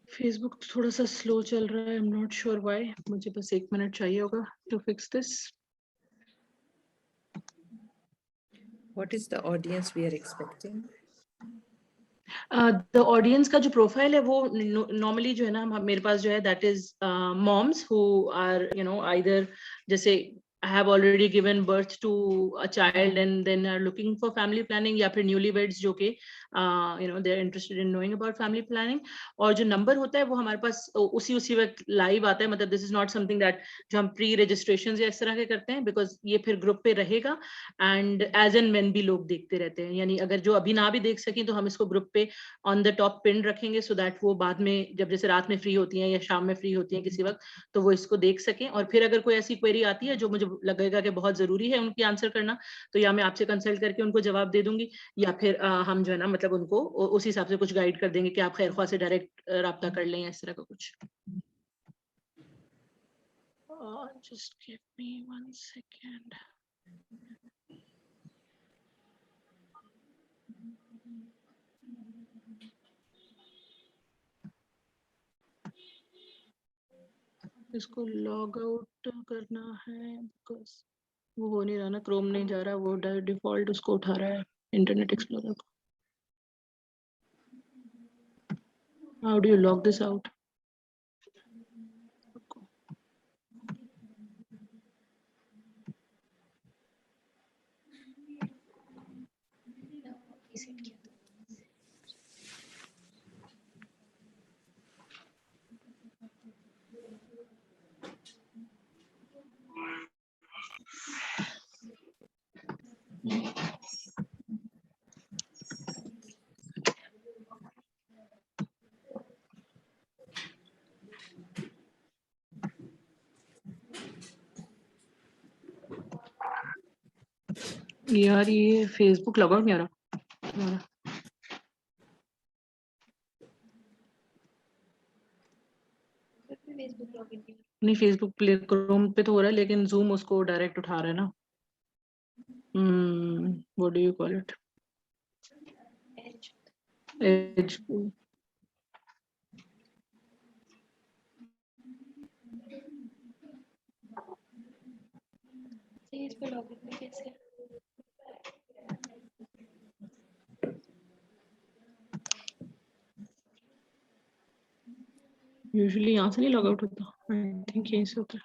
Facebook थोड़ा सा slow चल रहा है, I am not sure why, मुझे बस 1 मिनट चाहिए होगा to fix this. What is the audience we are expecting? The audience का जो प्रोफाइल है वो नॉर्मली जो है ना मेरे पास जो है that is moms who are either जैसे I have already given birth to a child and then are looking for family planning, या फिर newlyweds जो के they are interested in knowing about family planning। और जो नंबर होता है वो हमारे पास उसी वक्त लाइव आता है, मतलब this is not something that जो हम प्री रजिस्ट्रेशन या इस तरह के करते हैं, बिकॉज ये फिर ग्रुप पे रहेगा एंड एज एंड व्हेन भी लोग देखते रहते हैं, यानी अगर जो अभी ना भी देख सकें तो हम इसको ग्रुप पे ऑन द टॉप पिन रखेंगे सो दैट वो बाद में जब जैसे रात में फ्री होती हैं या शाम में फ्री होती हैं किसी वक्त, तो वो इसको देख सकें। और फिर अगर कोई ऐसी क्वेरी आती है जो मुझे लगेगा कि बहुत जरूरी है उनकी आंसर करना, तो या मैं आपसे कंसल्ट करके उनको जवाब दे दूंगी, या फिर हम जो है ना मतलब उनको उस हिसाब से कुछ गाइड कर देंगे कि आप खैर ख्वाह से डायरेक्ट राब्ता कर लें या इस तरह का कुछ। Just give me 1 second. इसको लॉग आउट करना है बिकॉज वो हो नहीं रहा ना, क्रोम नहीं जा रहा, वो डिफॉल्ट उसको उठा रहा है इंटरनेट एक्सप्लोरर को। How do you log this out? यार ये फेसबुक लॉग आउट नहीं आ रहा। नहीं फेसबुक प्ले क्रोम पे तो हो रहा है लेकिन जूम उसको डायरेक्ट उठा रहा है ना। What do you call it? Age. इस पे लॉगिन में कैसे? यूजुअली यहाँ से नहीं लॉग आउट होता, आई थिंक यहीं से होता है।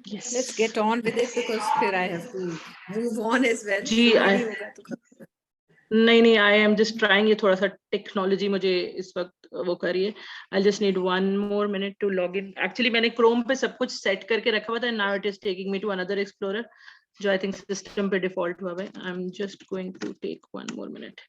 Yes. Let's get on with it because फिर I have to move on as well. जी, नहीं होगा तो नहीं आई एम जस्ट ट्राइंग, ये थोड़ा सा टेक्नोलॉजी मुझे इस वक्त वो करिए। I just need 1 more minute to log in. Actually मैंने क्रोम पे सब कुछ सेट करके रखा हुआ था, now it is taking me to another explorer जो आई थिंक सिस्टम पे डिफॉल्ट हुआ है। I am just going to take 1 more minute।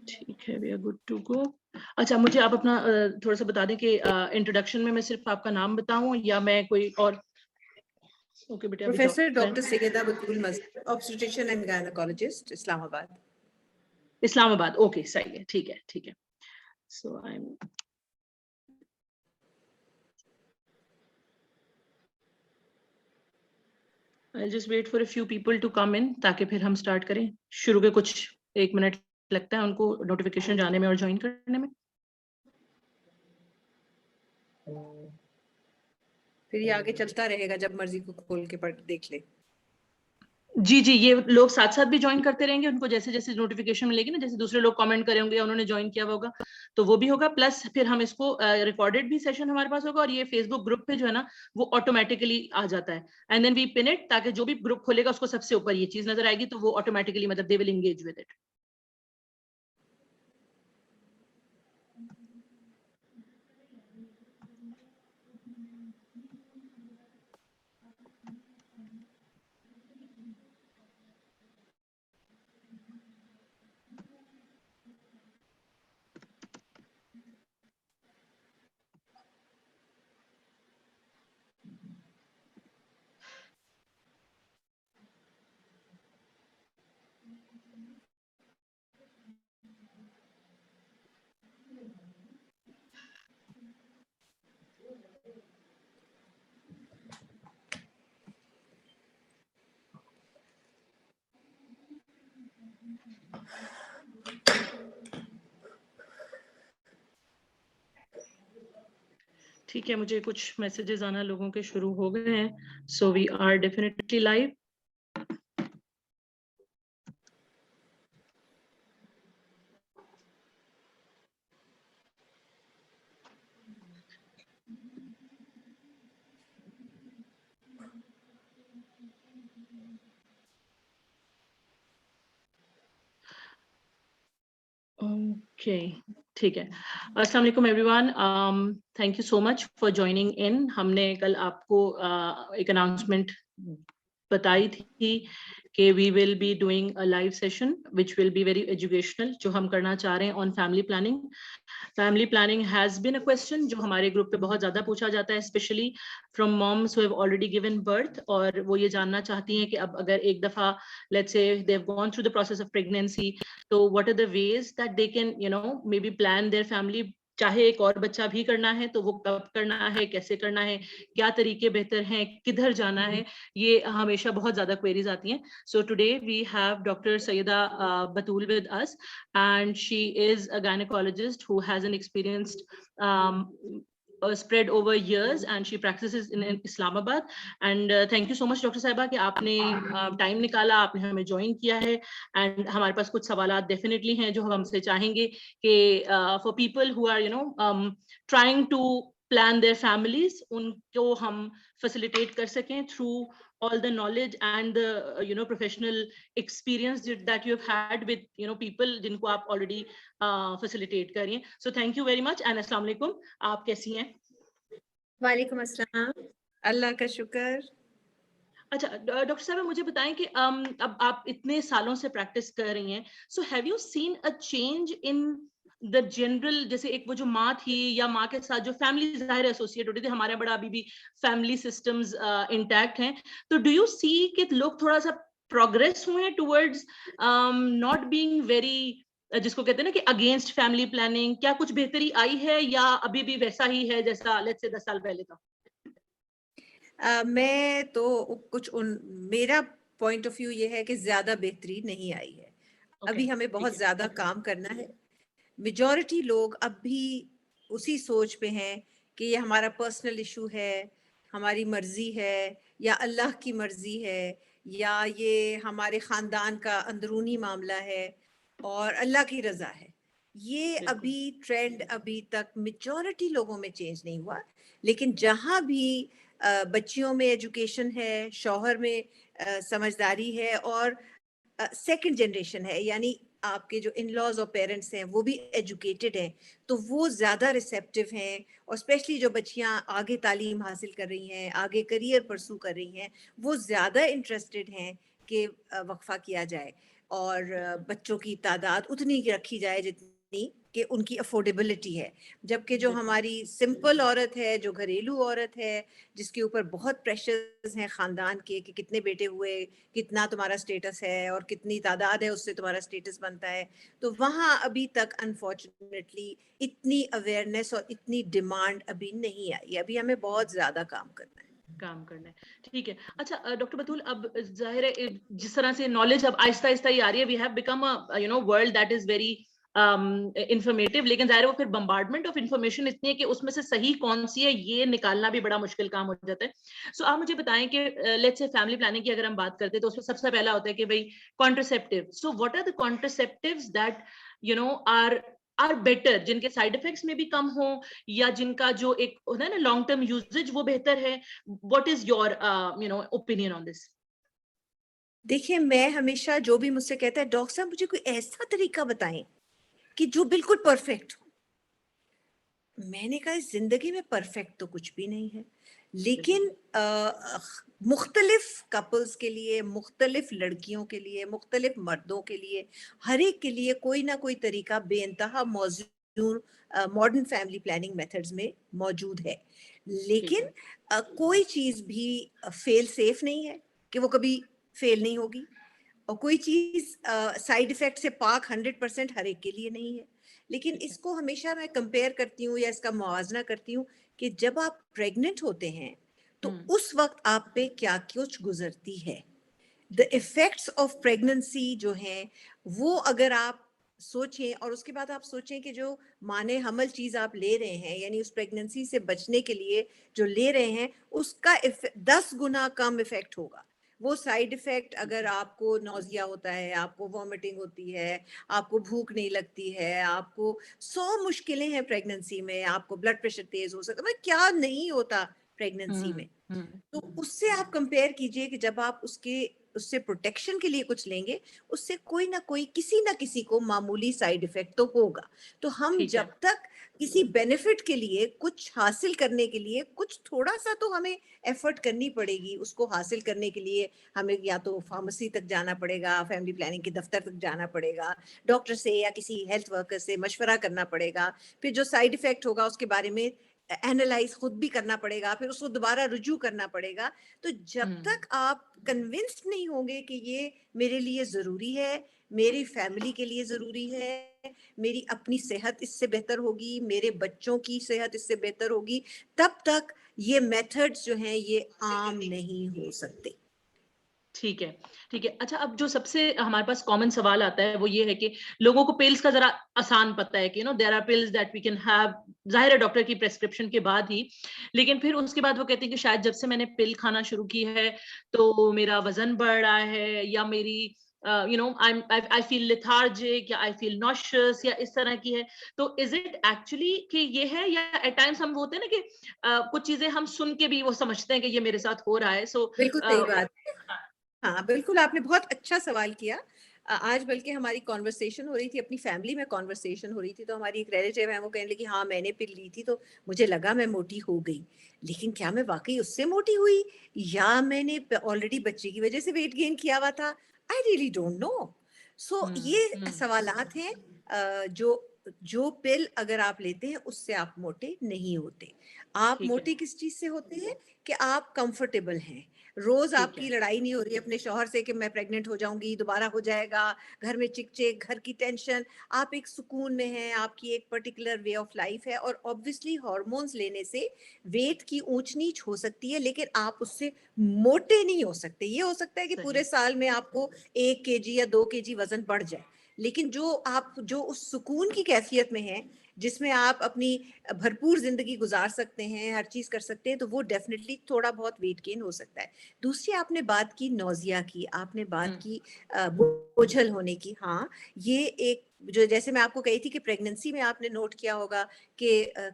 ठीक है, we are good to go. अच्छा मुझे आप अपना थोड़ा सा बता दें कि इंट्रोडक्शन में मैं सिर्फ आपका नाम बताऊं या मैं कोई और? ओके बेटा। Professor Dr. Sayeda Batul Masjid, obstetrician and gynecologist, Islamabad. Islamabad, okay सही है, ठीक है, ठीक है. So I'll just wait for a few people to come in ताकि फिर हम स्टार्ट करें. शुरू के कुछ 1 मिनट लगता है उनको नोटिफिकेशन जाने में और ज्वाइन करने में. फिर ये आगे चलता रहेगा, जब मर्जी को खोल के पढ़ देख ले. जी जी, ये लोग साथ साथ भी ज्वाइन करते रहेंगे, उनको जैसे जैसे नोटिफिकेशन मिलेगी ना, जैसे दूसरे लोग कमेंट करे होंगे या उन्होंने ज्वाइन किया होगा तो वो भी होगा. प्लस फिर हम इसको रिकॉर्डेड भी सेशन हमारे पास होगा और ये फेसबुक ग्रुप पे जो है ना वो ऑटोमेटिकली आ जाता है. And then we pin it, ताकि जो भी ग्रुप खोलेगा उसको सबसे ऊपर ये चीज नजर आएगी, तो वो ऑटोमेटिकली मतलब they will engage with it. ठीक है, मुझे कुछ मैसेजेस आना लोगों के शुरू हो गए हैं. So we are definitely live. Okay, ठीक है. अस्सलाम वालेकुम everyone. Thank you so much for joining in. हमने कल आपको एक अनाउंसमेंट बताई थी कि we will be doing a live session which will be very educational, जो हम करना चाह रहे हैं on family planning. Family planning has been a question जो हमारे ग्रुप पे बहुत ज्यादा पूछा जाता है, specially from moms who have already given birth, और वो ये जानना चाहती हैं कि अब अगर एक दफा let's say they have gone through the process of pregnancy, तो what are the ways that they can maybe plan their family. चाहे एक और बच्चा भी करना है तो वो कब करना है, कैसे करना है, क्या तरीके बेहतर हैं, किधर जाना है, ये हमेशा बहुत ज्यादा क्वेरीज आती हैं. So today we have Dr. Sayyida Batul with us, and she is a gynecologist who has an experienced spread over years, and she practices in Islamabad. And thank you so much Dr. Saiba कि आपने time निकाला, आपने हमें join किया है. And हमारे पास कुछ सवालात डेफिनेटली हैं जो हम हमसे चाहेंगे कि for people who are trying to plan their families, उनको हम facilitate कर सकें through all the knowledge and the professional experience that you have had with people जिनको आप already facilitate कर रही हैं. So thank you very much and अस्सलाम वालेकुम. आप कैसी हैं? वालेकुम अस्सलाम, अल्लाह का शुक्र. अच्छा डॉक्टर साहब, मुझे बताएं कि अब आप इतने सालों से प्रैक्टिस कर रही हैं, so have you seen a change in the general, जैसे एक वो जो माँ थी या माँ के साथ जो फैमिली जाहिर एसोसिएट होती थी, हमारे बड़ा अभी भी फैमिली सिस्टम्स इंटैक्ट हैं, तो डू यू सी कि लोग थोड़ा सा प्रोग्रेस हुए हैं टुवर्ड्स नॉट बीइंग वेरी, जिसको कहते हैं ना कि अगेंस्ट फैमिली प्लानिंग, क्या कुछ बेहतरी आई है या अभी भी वैसा ही है जैसा लेट्स से 10 साल पहले था? मैं तो मेरा पॉइंट ऑफ व्यू ये है कि ज्यादा बेहतरी नहीं आई है. अभी हमें बहुत ज्यादा काम करना है. मेजॉरिटी लोग अब भी उसी सोच पे हैं कि ये हमारा पर्सनल इशू है, हमारी मर्जी है, या अल्लाह की मर्जी है, या ये हमारे खानदान का अंदरूनी मामला है और अल्लाह की रजा है. ये अभी ट्रेंड अभी तक मेजॉरिटी लोगों में चेंज नहीं हुआ. लेकिन जहाँ भी बच्चियों में एजुकेशन है, शौहर में समझदारी है, और सेकंड जनरेशन है, यानी आपके जो इन लॉज और पेरेंट्स हैं वो भी एजुकेटेड हैं, तो वो ज़्यादा रिसेप्टिव हैं. और स्पेशली जो बच्चियां आगे तालीम हासिल कर रही हैं, आगे करियर परसू कर रही हैं, वो ज़्यादा इंटरेस्टेड हैं कि वक्फा किया जाए और बच्चों की तादाद उतनी रखी जाए जितनी कि उनकी अफोर्डेबिलिटी है, जबकि जो बिल्कुल। हमारी सिंपल औरत है, जो घरेलू औरत है, जिसके ऊपर बहुत प्रेशर्स हैं खानदान के कि कितने बेटे हुए, कितना तुम्हारा स्टेटस है और कितनी तादाद है उससे तुम्हारा स्टेटस बनता है, तो वहाँ अभी तक अनफॉर्चुनेटली इतनी अवेयरनेस और इतनी डिमांड अभी नहीं आई। अभी हमें बहुत ज्यादा काम करना है। काम करना है, ठीक है। अच्छा डॉक्टर बतूल, अब जाहिर है जिस तरह से नॉलेज अब आहिस्ता आहिस्ता ही आ रही है, we have become a world that is very informative, लेकिन जाहिर है वो फिर बम्बार्डमेंट ऑफ इंफॉर्मेशन इतनी है कि उसमें से सही कौन सी है ये निकालना भी बड़ा मुश्किल काम हो जाता है। सो आप मुझे बताएं कि लेट्स से फैमिली प्लानिंग की अगर हम बात करते हैं तो उसमें सबसे पहला होता है कि भाई contraceptive. So what are the contraceptives that are better, जिनके साइड इफेक्ट्स में भी कम हो, या जिनका जो एक होता है ना लॉन्ग टर्म यूजेज वो बेहतर है? What is your opinion on this? देखिए, मैं हमेशा जो भी मुझसे कहता है डॉक्टर साहब मुझे कोई ऐसा तरीका बताएं कि जो बिल्कुल परफेक्ट हो। मैंने कहा इस जिंदगी में परफेक्ट तो कुछ भी नहीं है, लेकिन मुख्तलिफ कपल्स के लिए, मुख्तलिफ लड़कियों के लिए, मुख्तलिफ मर्दों के लिए, हर एक के लिए कोई ना कोई तरीका बेइंतहा मौजूद मॉडर्न फैमिली प्लानिंग मेथड्स में मौजूद है। लेकिन कोई चीज भी फेल सेफ नहीं है कि वो कभी फेल नहीं होगी, और कोई चीज साइड इफेक्ट से पाक 100% हर एक के लिए नहीं है। लेकिन इसको हमेशा मैं कंपेयर करती हूँ या इसका मुआवजा करती हूँ कि जब आप प्रेग्नेंट होते हैं तो उस वक्त आप पे क्या कुछ गुजरती है। द इफेक्ट्स ऑफ प्रेगनेंसी जो हैं वो अगर आप सोचें, और उसके बाद आप सोचें कि जो माने हमल चीज आप ले रहे हैं, यानी उस प्रेगनेंसी से बचने के लिए जो ले रहे हैं, उसका 10 गुना कम इफेक्ट होगा। वो साइड इफेक्ट, अगर आपको नौजिया होता है, आपको वॉमिटिंग होती है, आपको भूख नहीं लगती है, आपको 100 मुश्किलें हैं प्रेगनेंसी में, आपको ब्लड प्रेशर तेज हो सकता है, क्या नहीं होता प्रेगनेंसी में। तो उससे आप कंपेयर कीजिए कि जब आप उससे प्रोटेक्शन के लिए कुछ लेंगे, उससे कोई ना कोई किसी ना किसी को मामूली साइड इफेक्ट तो होगा। तो हम ठीक है। जब तक किसी बेनिफिट के लिए, कुछ हासिल करने के लिए, कुछ थोड़ा सा तो हमें एफर्ट करनी पड़ेगी। उसको हासिल करने के लिए हमें या तो फार्मेसी तक जाना पड़ेगा, फैमिली प्लानिंग के दफ्तर तक जाना पड़ेगा, डॉक्टर से या किसी हेल्थ वर्कर से मशवरा करना पड़ेगा, फिर जो साइड इफेक्ट होगा उसके बारे में एनालाइज खुद भी करना पड़ेगा, फिर उसको दोबारा रुजू करना पड़ेगा। तो जब तक आप कन्विंस्ड नहीं होंगे कि ये मेरे लिए जरूरी है, मेरी फैमिली के लिए जरूरी है, मेरी अपनी सेहत इससे बेहतर होगी, मेरे बच्चों की सेहत इससे बेहतर होगी, तब तक ये मेथड्स जो हैं ये आम नहीं हो सकते। ठीक है, ठीक है। अच्छा, अब जो सबसे हमारे पास कॉमन सवाल आता है वो ये है कि लोगों को पिल्स का जरा आसान पता है कि there are pills that we can have, जाहिर है डॉक्टर की प्रेस्क्रिप्शन के बाद ही, लेकिन फिर उसके बाद वो कहते हैं कि शायद जब से मैंने पिल खाना शुरू की है तो मेरा वजन बढ़ रहा है, या मेरी आई फील लेथार्जिक, या आई फील नॉशियस, या इस तरह की है। तो इज इट एक्चुअली कि ये है, या एट टाइम्स हम वो होते हैं ना कि कुछ चीजें हम सुन के भी वो समझते हैं कि ये मेरे साथ हो रहा है? सो बिल्कुल सही बात। हाँ, बिल्कुल आपने बहुत अच्छा सवाल किया। आज बल्कि हमारी कॉन्वर्सेशन हो रही थी, अपनी फैमिली में कॉन्वर्सेशन हो रही थी, तो हमारी एक रिलेटिव है, वो कहने लगी हाँ मैंने पिल ली थी तो मुझे लगा मैं मोटी हो गई, लेकिन क्या मैं वाकई उससे मोटी हुई या मैंने ऑलरेडी बच्चे की वजह से वेट गेन किया हुआ था? I really don't know. So ये सवालात हैं। जो जो पिल अगर आप लेते हैं उससे आप मोटे नहीं होते। आप ठीक है, मोटे किस चीज से होते हैं कि आप कंफर्टेबल हैं। रोज ठीक आपकी है। लड़ाई नहीं हो रही है अपने शौहर से कि मैं प्रेग्नेंट हो जाऊंगी, दोबारा हो जाएगा, घर में चिक चिक, घर की टेंशन। आप एक सुकून में हैं, आपकी एक पर्टिकुलर वे ऑफ लाइफ है, और ऑब्वियसली हार्मोन्स लेने से वेट की ऊंच नीच हो सकती है, लेकिन आप उससे मोटे नहीं हो सकते। ये हो सकता है कि पूरे सही। साल में आपको 1 kg या 2 kg वजन बढ़ जाए, लेकिन जो उस सुकून की कैफियत में है, जिसमें आप अपनी भरपूर जिंदगी गुजार सकते हैं, हर चीज कर सकते हैं, तो वो डेफिनेटली थोड़ा बहुत वेट गेन हो सकता है। दूसरी आपने बात की नौजिया की, आपने बात की बोझल होने की। हाँ, ये एक जो जैसे मैं आपको कही थी कि प्रेगनेंसी में आपने नोट किया होगा कि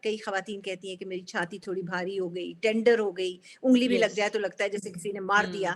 कई खवातीन कहती हैं कि मेरी छाती थोड़ी भारी हो गई, टेंडर हो गई, उंगली भी लग यस। जाए तो लगता है जैसे किसी ने मार दिया,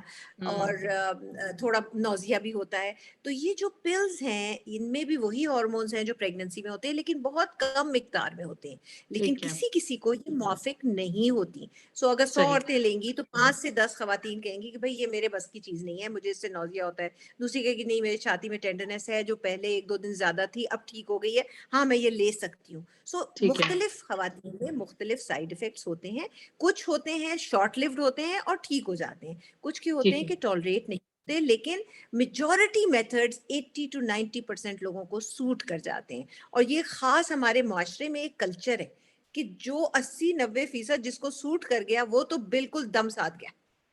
और थोड़ा नौजिया भी होता है। तो ये जो पिल्स हैं इनमें भी वही हार्मोन्स हैं जो प्रेगनेंसी में होते हैं, लेकिन बहुत कम मिकदार में होते हैं, लेकिन ठीक है। किसी किसी को ये मुआफिक नहीं होती। सो अगर 100 सही। औरतें लेंगी तो 5 से 10 खवातीन कहेंगी कि भाई ये मेरे बस की चीज नहीं है, मुझे इससे नौजिया होता है। दूसरी कहेगी नहीं, मेरी छाती में टेंडरनेस है जो पहले 1-2 दिन ज्यादा ज्यादा थी, अब ठीक हो गई है, हाँ मैं ये ले सकती हूँ। सो ठीक है। मुख्तलिफ खवातीन में मुख्तलिफ साइड इफेक्ट्स होते हैं, कुछ होते हैं शॉर्ट लिव्ड होते हैं और ठीक हो जाते हैं, कुछ के होते ठीक हैं है। कि टॉलरेट नहीं होते, लेकिन मेजॉरिटी मेथड्स 80 to 90% लोगों को सूट कर जाते हैं। और ये खास हमारे माशरे में एक कल्चर है कि जो 80-90% जिसको सूट कर गया वो तो बिल्कुल दम साध गया,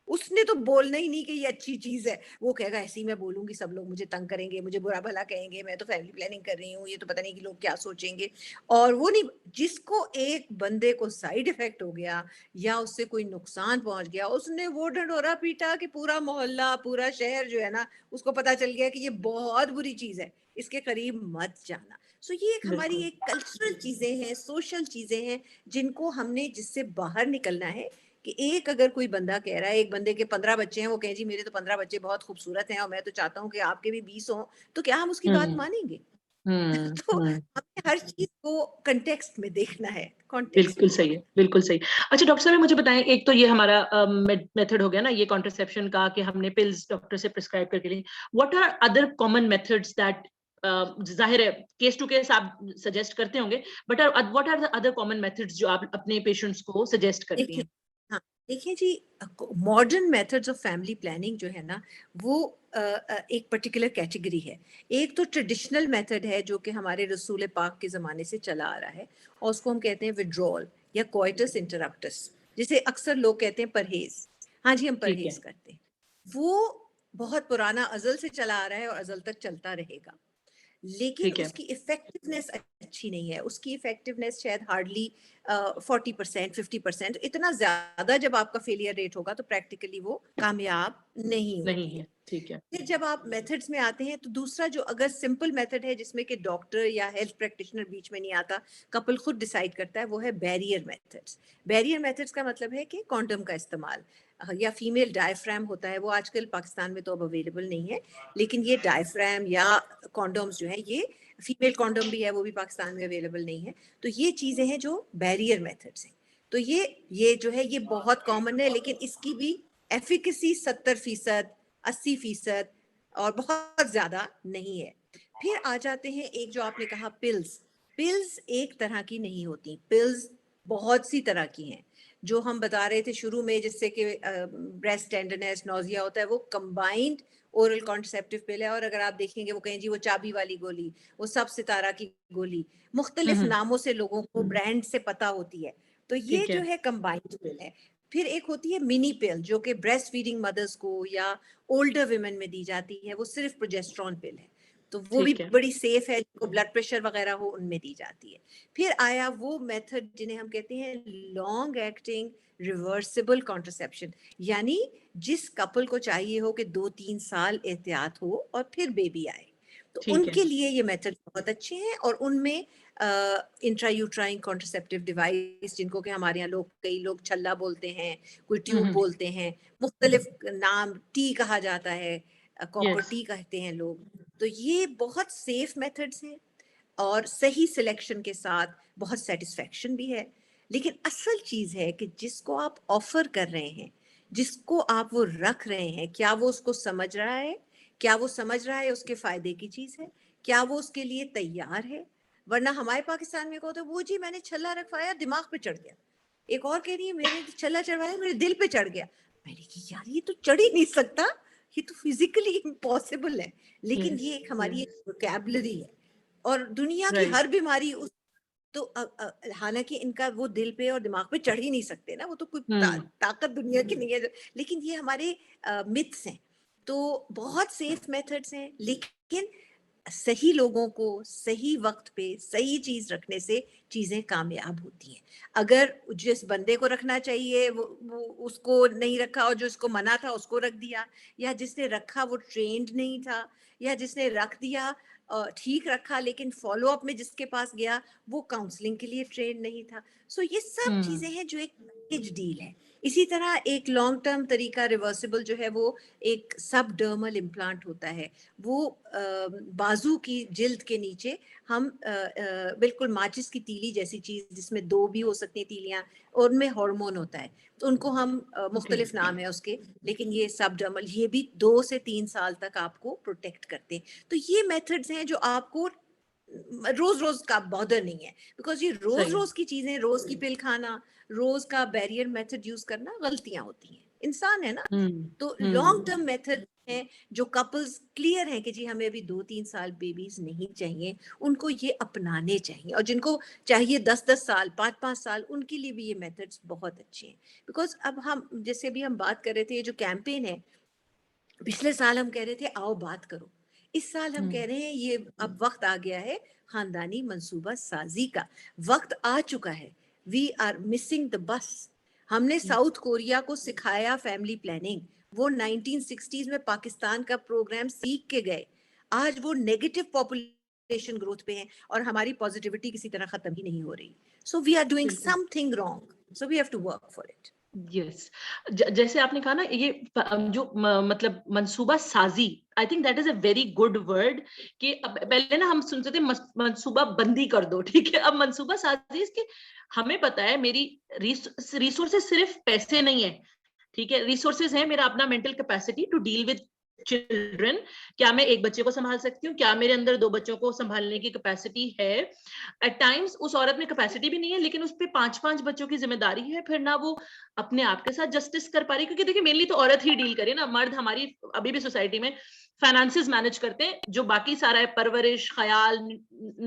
उसने तो बोलना ही नहीं कि ये अच्छी चीज है। वो कहेगा ऐसे ही मैं बोलूंगी, सब लोग मुझे तंग करेंगे, मुझे बुरा भला कहेंगे, मैं तो फैमिली प्लानिंग कर रही हूँ, ये तो पता नहीं कि लोग क्या सोचेंगे। और वो नहीं, जिसको एक बंदे को साइड इफेक्ट हो गया या उससे कोई नुकसान पहुंच गया, उसने वो ढंढोरा पीटा कि पूरा मोहल्ला पूरा शहर जो है ना, उसको पता चल गया कि ये बहुत बुरी चीज है, इसके करीब मत जाना। सो ये एक हमारी बिल्कुल। एक कल्चरल चीजें हैं, सोशल चीजें हैं, जिनको हमने जिससे बाहर निकलना है। कि एक अगर कोई बंदा कह रहा है, एक बंदे के 15 बच्चे हैं, वो कहे जी मेरे तो 15 बच्चे बहुत खूबसूरत हैं और मैं तो चाहता हूँ कि आपके भी 20 हों, तो क्या हम उसकी बात हम्म। मानेंगे? हम्म। तो हम्म। हमें हर चीज को कंटेक्स्ट में देखना है, कॉन्टेक्स्ट बिल्कुल में। सही है, बिल्कुल सही। अच्छा डॉक्टर साहब मुझे बताएं, एक तो ये हमारा मेथड हो गया ना ये कॉन्ट्रसेप्शन का कि हमने पिल्स डॉक्टर से प्रिस्क्राइब करके ली। What are other common methods that, जाहिर है केस टू केस आप सजेस्ट करते होंगे, but what are the other common methods जो आप अपने पेशेंट्स को सजेस्ट करती देखिए, हैं? हाँ, देखिए जी, modern methods of family planning जो है ना, वो एक पर्टिकुलर कैटेगरी है। एक तो ट्रेडिशनल मेथड है जो कि हमारे रसूल पाक के ज़माने से चला आ रहा है, और उसको हम कहते हैं विड्रॉल या कोइटस इंटरप्टस, जिसे अक्सर लोग कहते हैं परहेज। हाँ जी, हम ठीक है। परहेज करते हैं। वो बहुत पुराना अज़ल से चला आ रहा है और अज़ल तक चलता रहेगा, लेकिन ठीक है। उसकी इफेक्टिवनेस अच्छी नहीं है। उसकी इफेक्टिवनेस शायद हार्डली 40%, 50%। इतना ज्यादा जब आपका फेलियर रेट होगा तो प्रैक्टिकली वो कामयाब नहीं नहीं होती है। है। ठीक है। फिर जब आप मेथड्स में आते हैं तो दूसरा जो अगर सिंपल मेथड है जिसमें कि डॉक्टर या हेल्थ प्रैक्टिशनर बीच में नहीं आता, कपल खुद डिसाइड करता है, वो है बैरियर मेथड्स। बैरियर मेथड्स का मतलब है कि कॉन्डम का इस्तेमाल या फीमेल डायफ्राम होता है, वो आजकल पाकिस्तान में तो अब अवेलेबल नहीं है, लेकिन ये डायफ्राम या कॉन्डोम्स जो है, ये फीमेल कॉन्डोम भी है, वो भी पाकिस्तान में अवेलेबल नहीं है। तो ये चीजें हैं जो बैरियर मेथड्स हैं। तो ये जो है ये बहुत कॉमन है, लेकिन इसकी भी एफिकेसी 70%, 80% और बहुत ज्यादा नहीं है। फिर आ जाते हैं एक जो आपने कहा पिल्स। पिल्स एक तरह की नहीं होती, पिल्स बहुत सी तरह की हैं। जो हम बता रहे थे शुरू में, जिससे कि ब्रेस्ट टेंडरनेस, नोजिया होता है, वो कंबाइंड ओरल कॉन्ट्रसेप्टिव पिल है। और अगर आप देखेंगे वो कहें जी वो चाबी वाली गोली, वो सब सितारा की गोली, मुख्तलिफ हम्म। नामों से लोगों को ब्रांड से पता होती है। तो ये ठीक जो है। है कंबाइंड पिल है। फिर एक होती है मिनी पिल जो कि ब्रेस्ट फीडिंग मदर्स को या ओल्डर वुमेन में दी जाती है, वो सिर्फ प्रोजेस्टेरोन पिल है, तो वो भी ठीक है। बड़ी सेफ है, जिनको ब्लड प्रेशर वगैरह हो उनमें दी जाती है। फिर आया वो मेथड जिन्हें हम कहते हैं लॉन्ग एक्टिंग रिवर्सिबल कॉन्ट्रसेप्शन, यानी जिस कपल को चाहिए हो कि 2-3 साल एहतियात हो और फिर बेबी आए, तो ठीक है। उनके लिए ये मेथड बहुत अच्छे हैं। और उनमें इंट्रायूट्राइन कॉन्ट्रसेप्टिव डिवाइस, जिनको कि हमारे यहाँ लोग, कई लोग छल्ला बोलते हैं, कोई ट्यूब हम्म। बोलते हैं, मुख्तलिफ नाम, टी कहा जाता है, कॉपर यस। टी कहते हैं लोग। तो ये बहुत सेफ मेथड्स हैं और सही सिलेक्शन के साथ बहुत सेटिस्फेक्शन भी है। लेकिन असल चीज है कि जिसको आप ऑफर कर रहे हैं, जिसको आप वो रख रहे हैं, क्या वो उसको समझ रहा है? क्या वो समझ रहा है उसके फायदे की चीज है? क्या वो उसके लिए तैयार है? वरना हमारे पाकिस्तान में कहते वो जी मैंने छल्ला रखवाया दिमाग पे चढ़ गया, एक और कह रही है मैंने छल्ला चढ़वाया मेरे दिल पे चढ़ गया। मैंने कहा यार ये तो चढ़ ही नहीं सकता, ये तो फिजिकली इम्पॉसिबल है। लेकिन यस। ये एक हमारी यस। एक वोकैबुलरी है, और दुनिया की राइट। हर बीमारी उस, तो हालांकि इनका वो दिल पे और दिमाग पे चढ़ ही नहीं सकते ना, वो तो कोई हम्म। ताकत दुनिया की नहीं है लेकिन ये हमारे मिथ्स हैं। तो बहुत सेफ मेथड्स हैं, लेकिन सही लोगों को सही वक्त पे सही चीज रखने से चीजें कामयाब होती हैं। अगर जिस बंदे को रखना चाहिए वो उसको नहीं रखा, और जो इसको मना था उसको रख दिया, या जिसने रखा वो ट्रेंड नहीं था, या जिसने रख दिया ठीक रखा लेकिन फॉलो अप में जिसके पास गया वो काउंसलिंग के लिए ट्रेंड नहीं था। सो ये सब हम्म। चीजें हैं जो एक पैकेज डील है। इसी तरह एक लॉन्ग टर्म तरीका रिवर्सिबल जो है, वो एक सबडर्मल इम्प्लांट होता है। वो बाजू की जिल्द के नीचे हम बिल्कुल माचिस की तीली जैसी चीज, जिसमें दो भी हो सकती हैं तीलियां, और उनमें हार्मोन होता है, तो उनको हम ओके। मुख्तलिफ नाम है उसके, लेकिन ये सबडर्मल, ये भी 2 से 3 साल तक आपको प्रोटेक्ट करते हैं। तो ये मेथड्स हैं जो आपको रोज रोज का बॉदर नहीं है, बिकॉज ये रोज सही। रोज की चीजें, रोज की पिल खाना, रोज का बैरियर मेथड यूज करना गलतियां होती हैं, इंसान है ना। तो लॉन्ग टर्म मेथड है जो कपल्स क्लियर है कि जी हमें अभी 2-3 साल बेबीज नहीं चाहिए, उनको ये अपनाने चाहिए, और जिनको चाहिए 10-10 साल, 5-5 साल, उनके लिए भी ये मेथड्स बहुत अच्छे हैं। बिकॉज अब हम जैसे भी हम बात कर रहे थे, ये जो कैंपेन है, पिछले साल हम कह रहे थे आओ बात करो, इस साल हम कह रहे हैं ये अब वक्त आ गया है खानदानी मंसूबा साजी का, वक्त आ चुका है। We are missing the bus. हमने साउथ कोरिया को सिखाया फैमिली प्लानिंग, वो 1960s में पाकिस्तान का प्रोग्राम सीख के गए, आज वो नेगेटिव पॉपुलेशन ग्रोथ पे हैं और हमारी पॉजिटिविटी किसी तरह खत्म ही नहीं हो रही। So we are doing something wrong, so we have to work for it. Yes, जैसे आपने कहा ना ये जो मतलब मंसूबा साजी, I think that is a very good word. कि अब पहले ना हम सुनते थे मंसूबा बंदी कर दो, ठीक है, अब मंसूबा साजी इसके हमें पता है मेरी रिसोर्सेज सिर्फ पैसे नहीं है, ठीक है, रिसोर्सेज है मेरा अपना mental capacity to deal with children. क्या मैं एक बच्चे को संभाल सकती हूँ, क्या मेरे अंदर 2 बच्चों को संभालने की कैपेसिटी है। एट टाइम्स उस औरत में कैपेसिटी भी नहीं है, लेकिन उस पे 5-5 बच्चों की जिम्मेदारी है, फिर ना वो अपने आप के साथ जस्टिस कर पा रही, क्योंकि देखिए मेनली तो औरत ही डील करे ना, मर्द हमारी अभी भी सोसाइटी में फाइनेंसेस मैनेज करते हैं, जो बाकी सारा है परवरिश, ख्याल,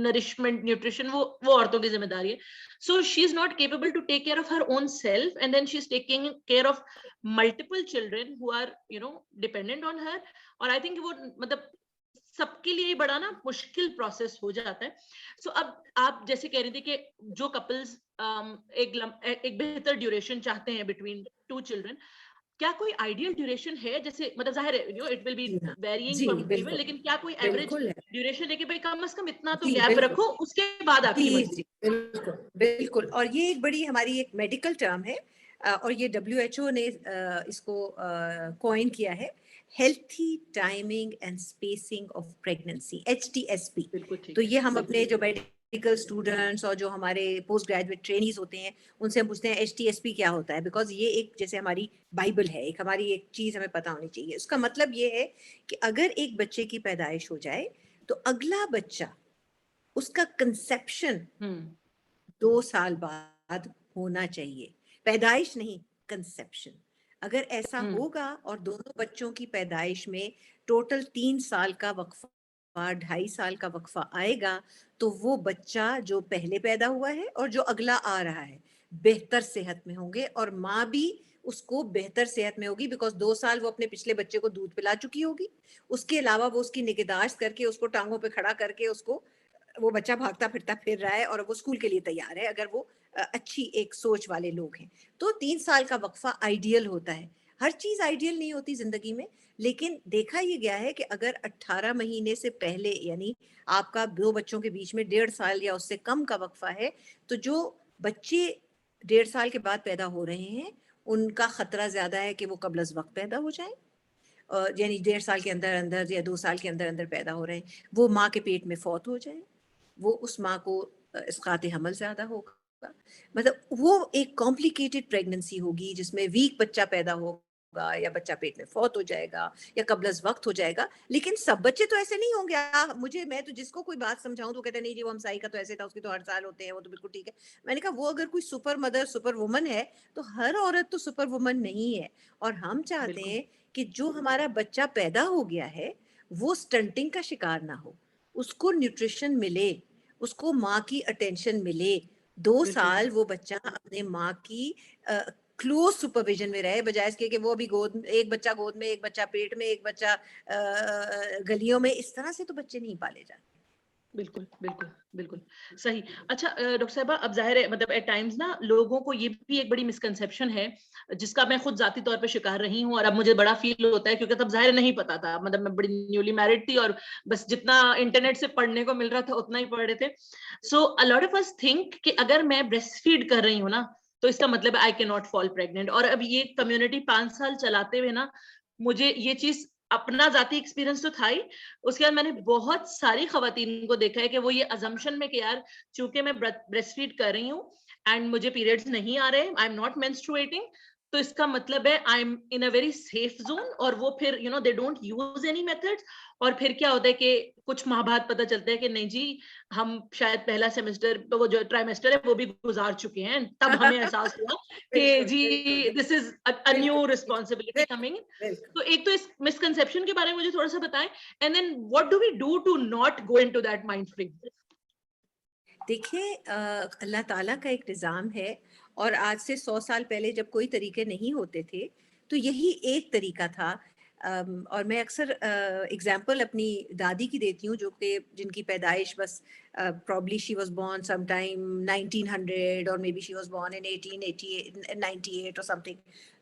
नरिशमेंट, न्यूट्रिशन, वो औरतों की जिम्मेदारी है। So she is not capable to take care of her own self, and then she's taking care of multiple children who are, you know, dependent on her. और I think वो मतलब सबके लिए बड़ा ना मुश्किल प्रोसेस हो जाता है। सो अब आप जैसे कह रही थी कि जो कपल्स एक बेहतर ड्यूरेशन चाहते हैं बिटवीन 2 चिल्ड्रन, क्या कोई आइडियल ड्यूरेशन है? जैसे मतलब जाहिर है, you know, it will be जी हाँ, वेरिइंग जी फ्रॉम पीपल, बिल्कुल, लेकिन क्या कोई एवरेज बिल्कुल है, ड्यूरेशन है कि भाई कम से कम इतना तो जी गैप बिल्कुल, रखो, उसके बाद आपकी जी मर्जी। जी बिल्कुल बिल्कुल। और ये एक बड़ी हमारी एक मेडिकल टर्म है, और ये WHO ने इसको कॉइन किया है, healthy timing and spacing of pregnancy, HTSP। बिल्कुल तो ठीक है। ये हम अपने जो मेडिकल स्टूडेंट्स और जो हमारे पोस्ट ग्रेजुएट ट्रेनीज होते हैं उनसे हम पूछते हैं HTSP क्या होता है, बिकॉज ये एक जैसे हमारी बाइबल है, एक हमारी एक चीज हमें पता होनी चाहिए। उसका मतलब ये है कि अगर एक बच्चे की पैदाइश हो जाए तो अगला बच्चा, उसका कंसेप्शन हम्म 2 साल बाद होना चाहिए, पैदाइश नहीं, कंसेप्शन। अगर ऐसा हम्म होगा और दोनों बच्चों की पैदाइश में टोटल 3 साल का वक्फा, 2.5 साल का वक्फा आएगा, तो वो बच्चा जो पहले पैदा हुआ है और जो अगला आ रहा है बेहतर सेहत में होंगे, और माँ भी उसको बेहतर सेहत में होगी, बिकॉज 2 साल वो अपने पिछले बच्चे को दूध पिला चुकी होगी, उसके अलावा वो उसकी निगहदाश्त करके, उसको टांगों पे खड़ा करके, उसको, वो बच्चा भागता फिरता फिर रहा है और वो स्कूल के लिए तैयार है, अगर वो अच्छी एक सोच वाले लोग हैं। तो 3 साल का वक्फा आइडियल होता है। हर चीज आइडियल नहीं होती जिंदगी में, लेकिन देखा ये गया है कि अगर 18 महीने से पहले, यानी आपका 2 बच्चों के बीच में 1.5 साल या उससे कम का वक्फा है, तो जो बच्चे 1.5 साल के बाद पैदा हो रहे हैं उनका खतरा ज्यादा है कि वो कब्ल अज़ वक्त पैदा हो जाए, यानी 1.5 साल के अंदर अंदर या 2 साल के अंदर अंदर पैदा हो रहे हैं, वो माँ के पेट में फौत हो जाए, वो उस माँ को इसकात हमल ज्यादा होगा, मतलब वो एक कॉम्प्लिकेटेड प्रेगनेंसी होगी जिसमें वीक बच्चा पैदा होगा, या बच्चा पेट में फौत हो जाएगा, या कब्ल अज़ वक्त हो जाएगा। लेकिन सब बच्चे तो ऐसे नहीं होंगे। मुझे, मैं तो जिसको कोई बात समझाऊं तो कहते नहीं जी वो हमसाई का तो ऐसे था, उसके तो हर साल होते हैं, वो तो बिल्कुल ठीक है। मैंने कहा वो अगर कोई सुपर मदर, सुपर वुमन है, तो हर औरत तो सुपर वुमन नहीं है। और हम चाहते बिल्कुल हैं कि जो हमारा बच्चा पैदा हो गया है वो स्टंटिंग का शिकार ना हो, उसको न्यूट्रिशन मिले, उसको माँ की अटेंशन मिले, 2 साल वो बच्चा अपने माँ की क्लोज सुपरविजन में रहे, बजाय इसके कि वो अभी गोद, एक बच्चा गोद में, एक बच्चा पेट में, एक बच्चा गलियों में, इस तरह से तो बच्चे नहीं पाले जाते। बिल्कुल बिल्कुल बिल्कुल सही। अच्छा डॉक्टर साहबा, अब जाहिर है मतलब एट टाइम्स ना लोगों को ये भी एक बड़ी मिसकंसेप्शन है, जिसका मैं खुद जाती तौर पे शिकार रही हूँ, और अब मुझे बड़ा फील होता है, क्योंकि तब जाहिर नहीं पता था, मतलब मैं बड़ी न्यूली मैरिड थी और बस जितना इंटरनेट से पढ़ने को मिल रहा था उतना ही पढ़ रहे थे। So a lot of us think कि अगर मैं ब्रेस्ट फीड कर रही हूँ ना, तो इसका मतलब I can not fall pregnant. और अब ये कम्युनिटी 5 साल चलाते हुए ना, मुझे ये चीज, अपना जाती एक्सपीरियंस तो था ही, उसके बाद मैंने बहुत सारी खवातीन को देखा है कि वो ये अजम्पशन में कि यार चूंकि मैं ब्रेस्ट फीड कर रही हूँ एंड मुझे पीरियड्स नहीं आ रहे, आई एम नॉट मेंस्ट्रुएटिंग, तो इसका मतलब है I M in a very safe zone, और वो फिर they don't use any methods, और फिर क्या होता है कि कुछ माह बाद पता चलता है कि नहीं जी, हम शायद पहला सेमेस्टर, वो जो ट्राइमेस्टर है वो भी गुजार चुके हैं, तब हमें एहसास हुआ कि बिल्कुल, जी बिल्कुल, दिस इज अ न्यू बिल्कुल, रिस्पॉन्सिबिलिटी कमिंग। बिल्कुल। तो एक तो इस मिसकंसेप्शन के बारे में मुझे थोड़ा सा बताएं, and then what do we do to not go into that mind frame. देखिए, अल्लाह ताला का एक निज़ाम है, और आज से 100 साल पहले जब कोई तरीके नहीं होते थे, तो यही एक तरीका था। और मैं अक्सर एग्जांपल अपनी दादी की देती हूँ, जो कि जिनकी पैदाइश बस probably she was born some time 1900, और may be she was born in 1888 98 और समथिंग।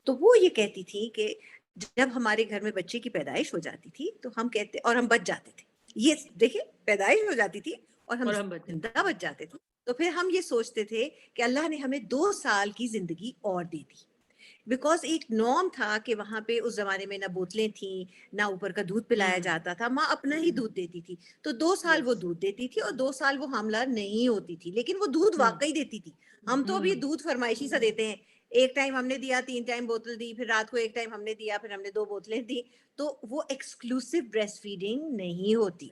तो वो ये कहती थी कि जब हमारे घर में बच्चे की पैदाइश हो जाती थी, तो हम कहते और हम बच जाते थे। ये देखिए, पैदाइश हो जाती थी और हम और हम बचे। जिंदा बच जाते थे, तो फिर हम ये सोचते थे कि अल्लाह ने हमें 2 साल की जिंदगी और दे दी। बिकॉज एक नॉर्म था कि वहां पे उस जमाने में ना बोतलें थी, ना ऊपर का दूध पिलाया जाता था, माँ अपना ही दूध देती थी। तो 2 साल वो यस। दूध देती थी और 2 साल वो हमला नहीं होती थी, लेकिन वो दूध वाकई देती थी। हम तो अभी दूध फरमाइशी सा देते हैं, एक टाइम हमने दिया, 3 टाइम बोतल दी, फिर रात को एक टाइम हमने दिया, फिर हमने 2 बोतलें दी। तो वो एक्सक्लूसिव ब्रेस्ट फीडिंग नहीं होती।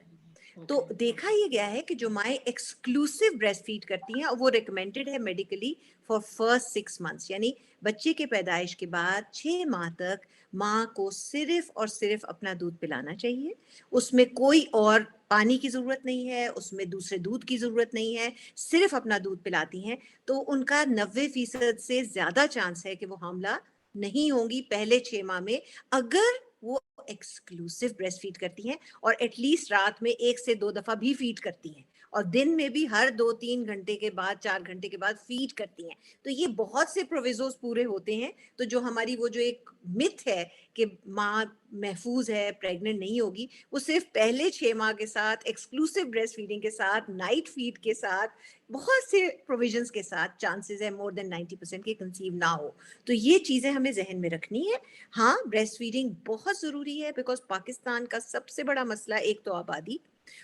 तो ओके। देखा ये गया है कि जो माएँ एक्सक्लूसिव ब्रेस्ट फीड करती हैं, वो रिकमेंडेड है मेडिकली फॉर फर्स्ट 6 मंथ्स, यानी बच्चे के पैदाइश के बाद 6 माह तक माँ को सिर्फ और सिर्फ अपना दूध पिलाना चाहिए। उसमें कोई और पानी की जरूरत नहीं है, उसमें दूसरे दूध की जरूरत नहीं है, सिर्फ अपना दूध पिलाती हैं। तो उनका 90% से ज्यादा चांस है कि वो हामला नहीं होंगी पहले 6 माह में, अगर वो एक्सक्लूसिव ब्रेस्ट फीड करती हैं, और एटलीस्ट रात में 1 से 2 दफा भी फीड करती हैं, और दिन में भी हर 2-3 घंटे के बाद, 4 घंटे के बाद फीड करती हैं। तो ये बहुत से प्रोविजोस पूरे होते हैं। तो जो हमारी वो जो एक मिथ है कि माँ महफूज है, प्रेग्नेंट नहीं होगी, वो सिर्फ पहले 6 माह के साथ एक्सक्लूसिव ब्रेस्ट फीडिंग के साथ, नाइट फीड के साथ, बहुत से प्रोविजंस के साथ चांसेस है मोर देन 90% के कंसीव ना हो। तो ये चीजें हमें जहन में रखनी है। हाँ, ब्रेस्ट फीडिंग बहुत जरूरी है, बिकॉज पाकिस्तान का सबसे बड़ा मसला एक तो आबादी,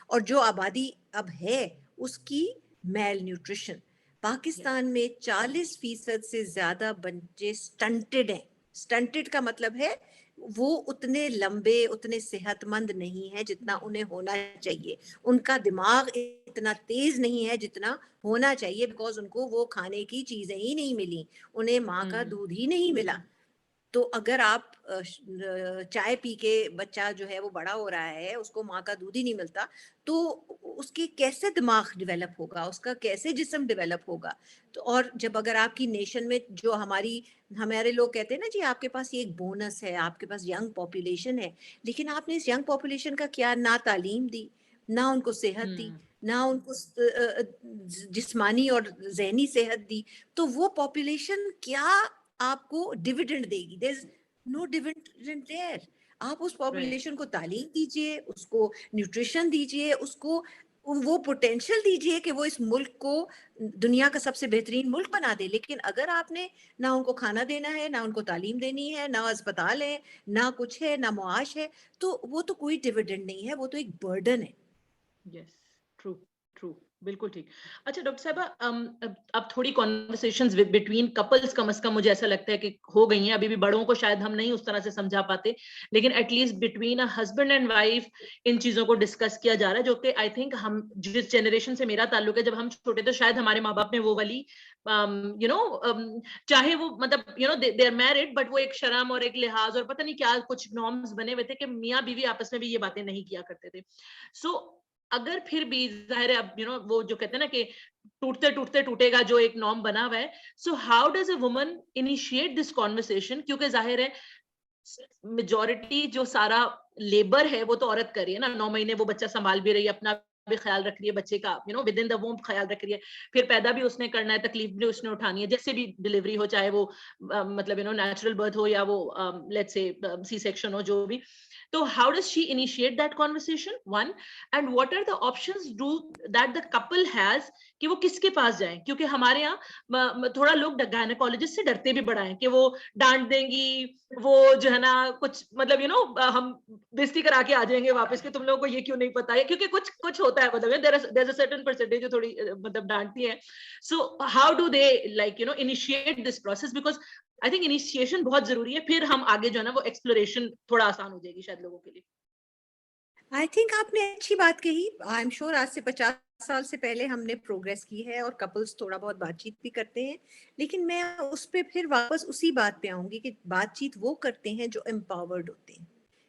और जो आबादी अब है उसकी मेल न्यूट्रिशन। पाकिस्तान में 40% से ज्यादा बच्चे स्टंटेड हैं। स्टंटेड का मतलब है वो उतने लंबे, उतने सेहतमंद नहीं है जितना उन्हें होना चाहिए। उनका दिमाग इतना तेज नहीं है जितना होना चाहिए, बिकॉज उनको वो खाने की चीजें ही नहीं मिली, उन्हें माँ का दूध ही नहीं मिला। तो अगर आप चाय पी के बच्चा जो है वो बड़ा हो रहा है, उसको माँ का दूध ही नहीं मिलता, तो उसकी कैसे दिमाग डेवलप होगा, उसका कैसे जिस्म डेवलप होगा। तो और जब अगर आपकी नेशन में जो हमारे लोग कहते हैं ना जी, आपके पास ये एक बोनस है, आपके पास यंग पॉपुलेशन है, लेकिन आपने इस यंग पॉपुलेशन का क्या ना तालीम दी, ना उनको सेहत दी, ना उनको जिस्मानी और जहनी सेहत दी, तो वो पॉपुलेशन क्या आपको डिविडेंड देगी? There is no dividend there. आप उस राइट। पॉपुलेशन को तालीम दीजिए, उसको न्यूट्रिशन दीजिए, उसको वो पोटेंशियल दीजिए कि वो इस मुल्क को दुनिया का सबसे बेहतरीन मुल्क बना दे। लेकिन अगर आपने ना उनको खाना देना है, ना उनको तालीम देनी है, ना अस्पताल है, ना कुछ है, ना मुआश है, तो वो तो कोई डिविडेंड नहीं है, वो तो एक बर्डन है। यस। ट्रू। ट्रू। बिल्कुल ठीक। अच्छा डॉक्टर साहबा, अब थोड़ी कॉन्वर्सेशंस बिटवीन कपल्स कम से कम मुझे ऐसा लगता है कि हो गई हैं। अभी भी बड़ों को शायद हम नहीं उस तरह से समझा पाते, लेकिन at least between a husband and wife इन चीजों को डिस्कस किया जा रहा है, जो कि आई थिंक हम जिस जनरेशन से मेरा ताल्लुक है, जब हम छोटे थे शायद हमारे माँ बाप ने वो वाली चाहे वो मतलब दे आर मैरिड, बट वो एक शर्म और एक लिहाज और पता नहीं क्या कुछ नॉर्म्स बने हुए थे कि मियाँ बीवी आपस में भी ये बातें नहीं किया करते थे। सो अगर फिर भी जाहिर है, अब वो जो कहते हैं ना कि टूटते टूटते टूटेगा, जो एक नॉर्म बना हुआ है। So how does a woman initiate this conversation, क्योंकि जाहिर है मेजोरिटी जो सारा लेबर है वो तो औरत कर रही है ना, 9 महीने वो बच्चा संभाल भी रही है, अपना भी ख्याल रख रही है बच्चे का, विद इन द वूम ख्याल रख रही है, फिर पैदा भी उसने करना है, तकलीफ भी उसने उठानी है, जैसे भी डिलीवरी हो, चाहे वो मतलब नेचुरल बर्थ हो या वो लेट्स से सी सेक्शन हो, जो भी। So how does she initiate that conversation? One, and what are the options that the couple has कि वो किसके पास जाएं, क्योंकि हमारे यहाँ थोड़ा लोग गायनेकोलॉजिस्ट से डरते भी बड़ा है कि वो डांट देंगी, वो जो है ना कुछ मतलब हम बेइज्जती करा के आ जाएंगे वापस कि तुम लोगों को ये क्यों नहीं पता है, क्योंकि कुछ कुछ होता है, मतलब there is a certain percentage जो थोड़ी मतलब डांटती है. So how do they like initiate this process, because I think initiation बहुत जरूरी है, फिर हम आगे जो है ना वो एक्सप्लोरेशन थोड़ा आसान हो जाएगी शायद लोगों के लिए. आई थिंक आपने अच्छी बात कही। आई एम श्योर आज से 50 साल से पहले हमने प्रोग्रेस की है और कपल्स थोड़ा बहुत बातचीत भी करते हैं, लेकिन मैं उस पे फिर वापस उसी बात पे आऊंगी कि बातचीत वो करते हैं जो एम्पावर्ड होते हैं।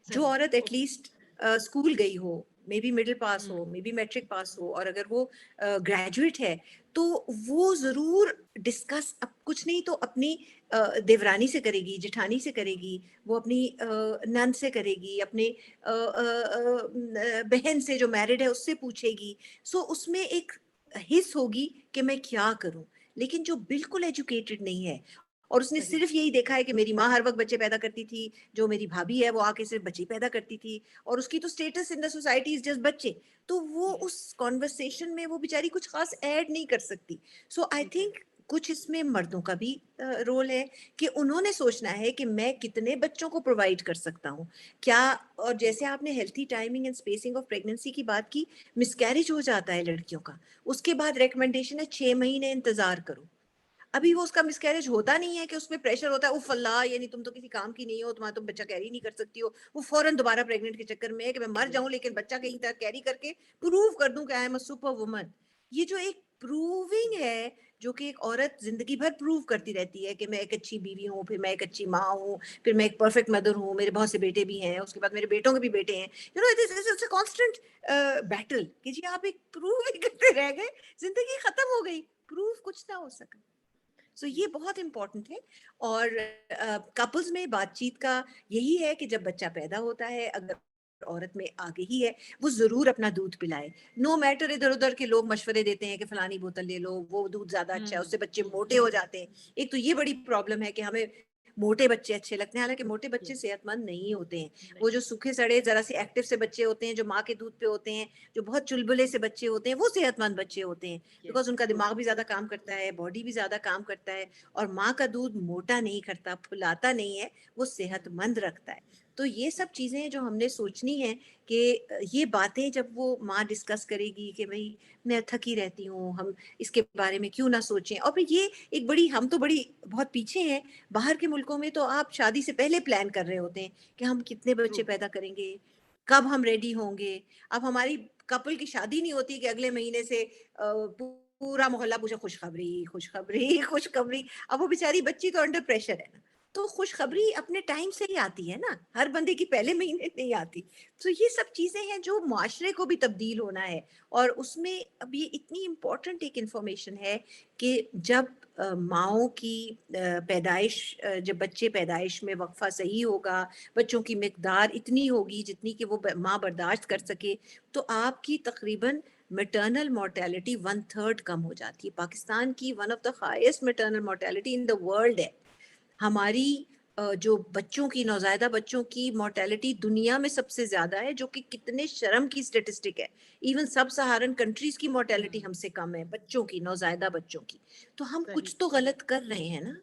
जो औरत एटलीस्ट स्कूल गई हो, मे बी मिडिल पास हो, मे बी मैट्रिक पास हो, और अगर वो ग्रेजुएट है तो वो जरूर डिस्कस अब कुछ नहीं तो अपनी देवरानी से करेगी, जेठानी से करेगी, वो अपनी नंद से करेगी, अपने बहन से जो मैरिड है उससे पूछेगी। सो उसमें एक हिस्स होगी कि मैं क्या करूं। लेकिन जो बिल्कुल एजुकेटेड नहीं है और उसने सिर्फ यही देखा है कि मेरी माँ हर वक्त बच्चे पैदा करती थी, जो मेरी भाभी है वो आके सिर्फ बच्चे पैदा करती थी, और उसकी तो status in the society is just बच्चे, तो वो उस कॉन्वर्सेशन में वो बेचारी कुछ खास ऐड नहीं कर सकती। सो आई थिंक कुछ इसमें मर्दों का भी रोल है कि उन्होंने सोचना है कि मैं कितने बच्चों को प्रोवाइड कर सकता हूँ क्या। और जैसे आपने healthy timing and spacing of pregnancy की बात की, मिसकैरेज हो जाता है लड़कियों का, उसके बाद रिकमेंडेशन है 6 महीने इंतजार करो। अभी वो उसका मिसकैरेज होता नहीं है कि उसमें प्रेशर होता है, उफ अल्लाह यानी तुम तो किसी काम की नहीं हो, तुम बच्चा कैरी नहीं कर सकती हो, वो फौरन दोबारा प्रेग्नेंट के चक्कर में है कि मैं मर जाऊं लेकिन बच्चा कहीं तक कैरी करके प्रूव कर दूं कि I am a super woman. ये जो एक प्रूविंग है, जो कि एक औरत जिंदगी भर प्रूव करती रहती है कि मैं एक अच्छी बीवी हूँ, फिर मैं एक अच्छी माँ हूँ, फिर मैं एक परफेक्ट मदर हूँ, मेरे बहुत से बेटे भी हैं, उसके बाद मेरे बेटों के भी बेटे हैं, you know it's a constant battle कि जी आप एक प्रूव ही करते रह गए, जिंदगी खत्म हो गई, प्रूव कुछ ना हो सका। सो ये बहुत इंपॉर्टेंट है। और कपल्स में बातचीत का यही है कि जब बच्चा पैदा होता है, अगर औरत में आगे ही है, वो जरूर अपना दूध पिलाए। नो मैटर इधर उधर के लोग मशवरे देते हैं कि फलानी बोतल ले लो, वो दूध ज्यादा अच्छा है, उससे बच्चे मोटे हो जाते हैं। एक तो ये बड़ी प्रॉब्लम है कि हमें मोटे बच्चे अच्छे लगते हैं, हालांकि मोटे बच्चे सेहतमंद नहीं होते हैं। वो जो सूखे सड़े जरा सी एक्टिव से बच्चे होते हैं, जो माँ के दूध पे होते हैं, जो बहुत चुलबुले से बच्चे होते हैं, वो सेहतमंद बच्चे होते हैं, बिकॉज उनका दिमाग भी ज्यादा काम करता है, बॉडी भी ज्यादा काम करता है। और माँ का दूध मोटा नहीं करता, फुलाता नहीं है, वो सेहतमंद रखता है। तो ये सब चीजें जो हमने सोचनी है कि ये बातें जब वो माँ डिस्कस करेगी कि भाई मैं थकी रहती हूँ, हम इसके बारे में क्यों ना सोचें। और फिर ये एक बड़ी, हम तो बड़ी बहुत पीछे हैं, बाहर के मुल्कों में तो आप शादी से पहले प्लान कर रहे होते हैं कि हम कितने बच्चे पैदा करेंगे, कब हम रेडी होंगे। अब हमारी कपल की शादी नहीं होती कि अगले महीने से पूरा मोहल्ला पूछे खुशखबरी खुशखबरी खुशखबरी। अब वो बेचारी बच्ची तो अंडर प्रेशर है ना, तो खुशखबरी अपने टाइम से ही आती है ना, हर बंदे की पहले महीने नहीं आती। तो ये सब चीजें हैं जो मुआशरे को भी तब्दील होना है। और उसमें अब ये इतनी इम्पोर्टेंट एक इंफॉर्मेशन है कि जब माओ की पैदाइश, जब बच्चे पैदाइश में वक्फा सही होगा, बच्चों की मिकदार इतनी होगी जितनी कि वो माँ बर्दाश्त कर सके, तो आपकी तकरीबन मैटरनल मोर्टेलिटी 1/3 कम हो जाती है। पाकिस्तान की one of the highest maternal mortality in the world है। हमारी जो बच्चों की, नौज़ायदा बच्चों की मोर्टेलिटी दुनिया में सबसे ज्यादा है, जो कि कितने शर्म की स्टेटिस्टिक है। इवन सब सहारन कंट्रीज की मोर्टेलिटी हमसे कम है बच्चों की, नौज़ायदा बच्चों की। तो हम कुछ तो गलत कर रहे हैं ना,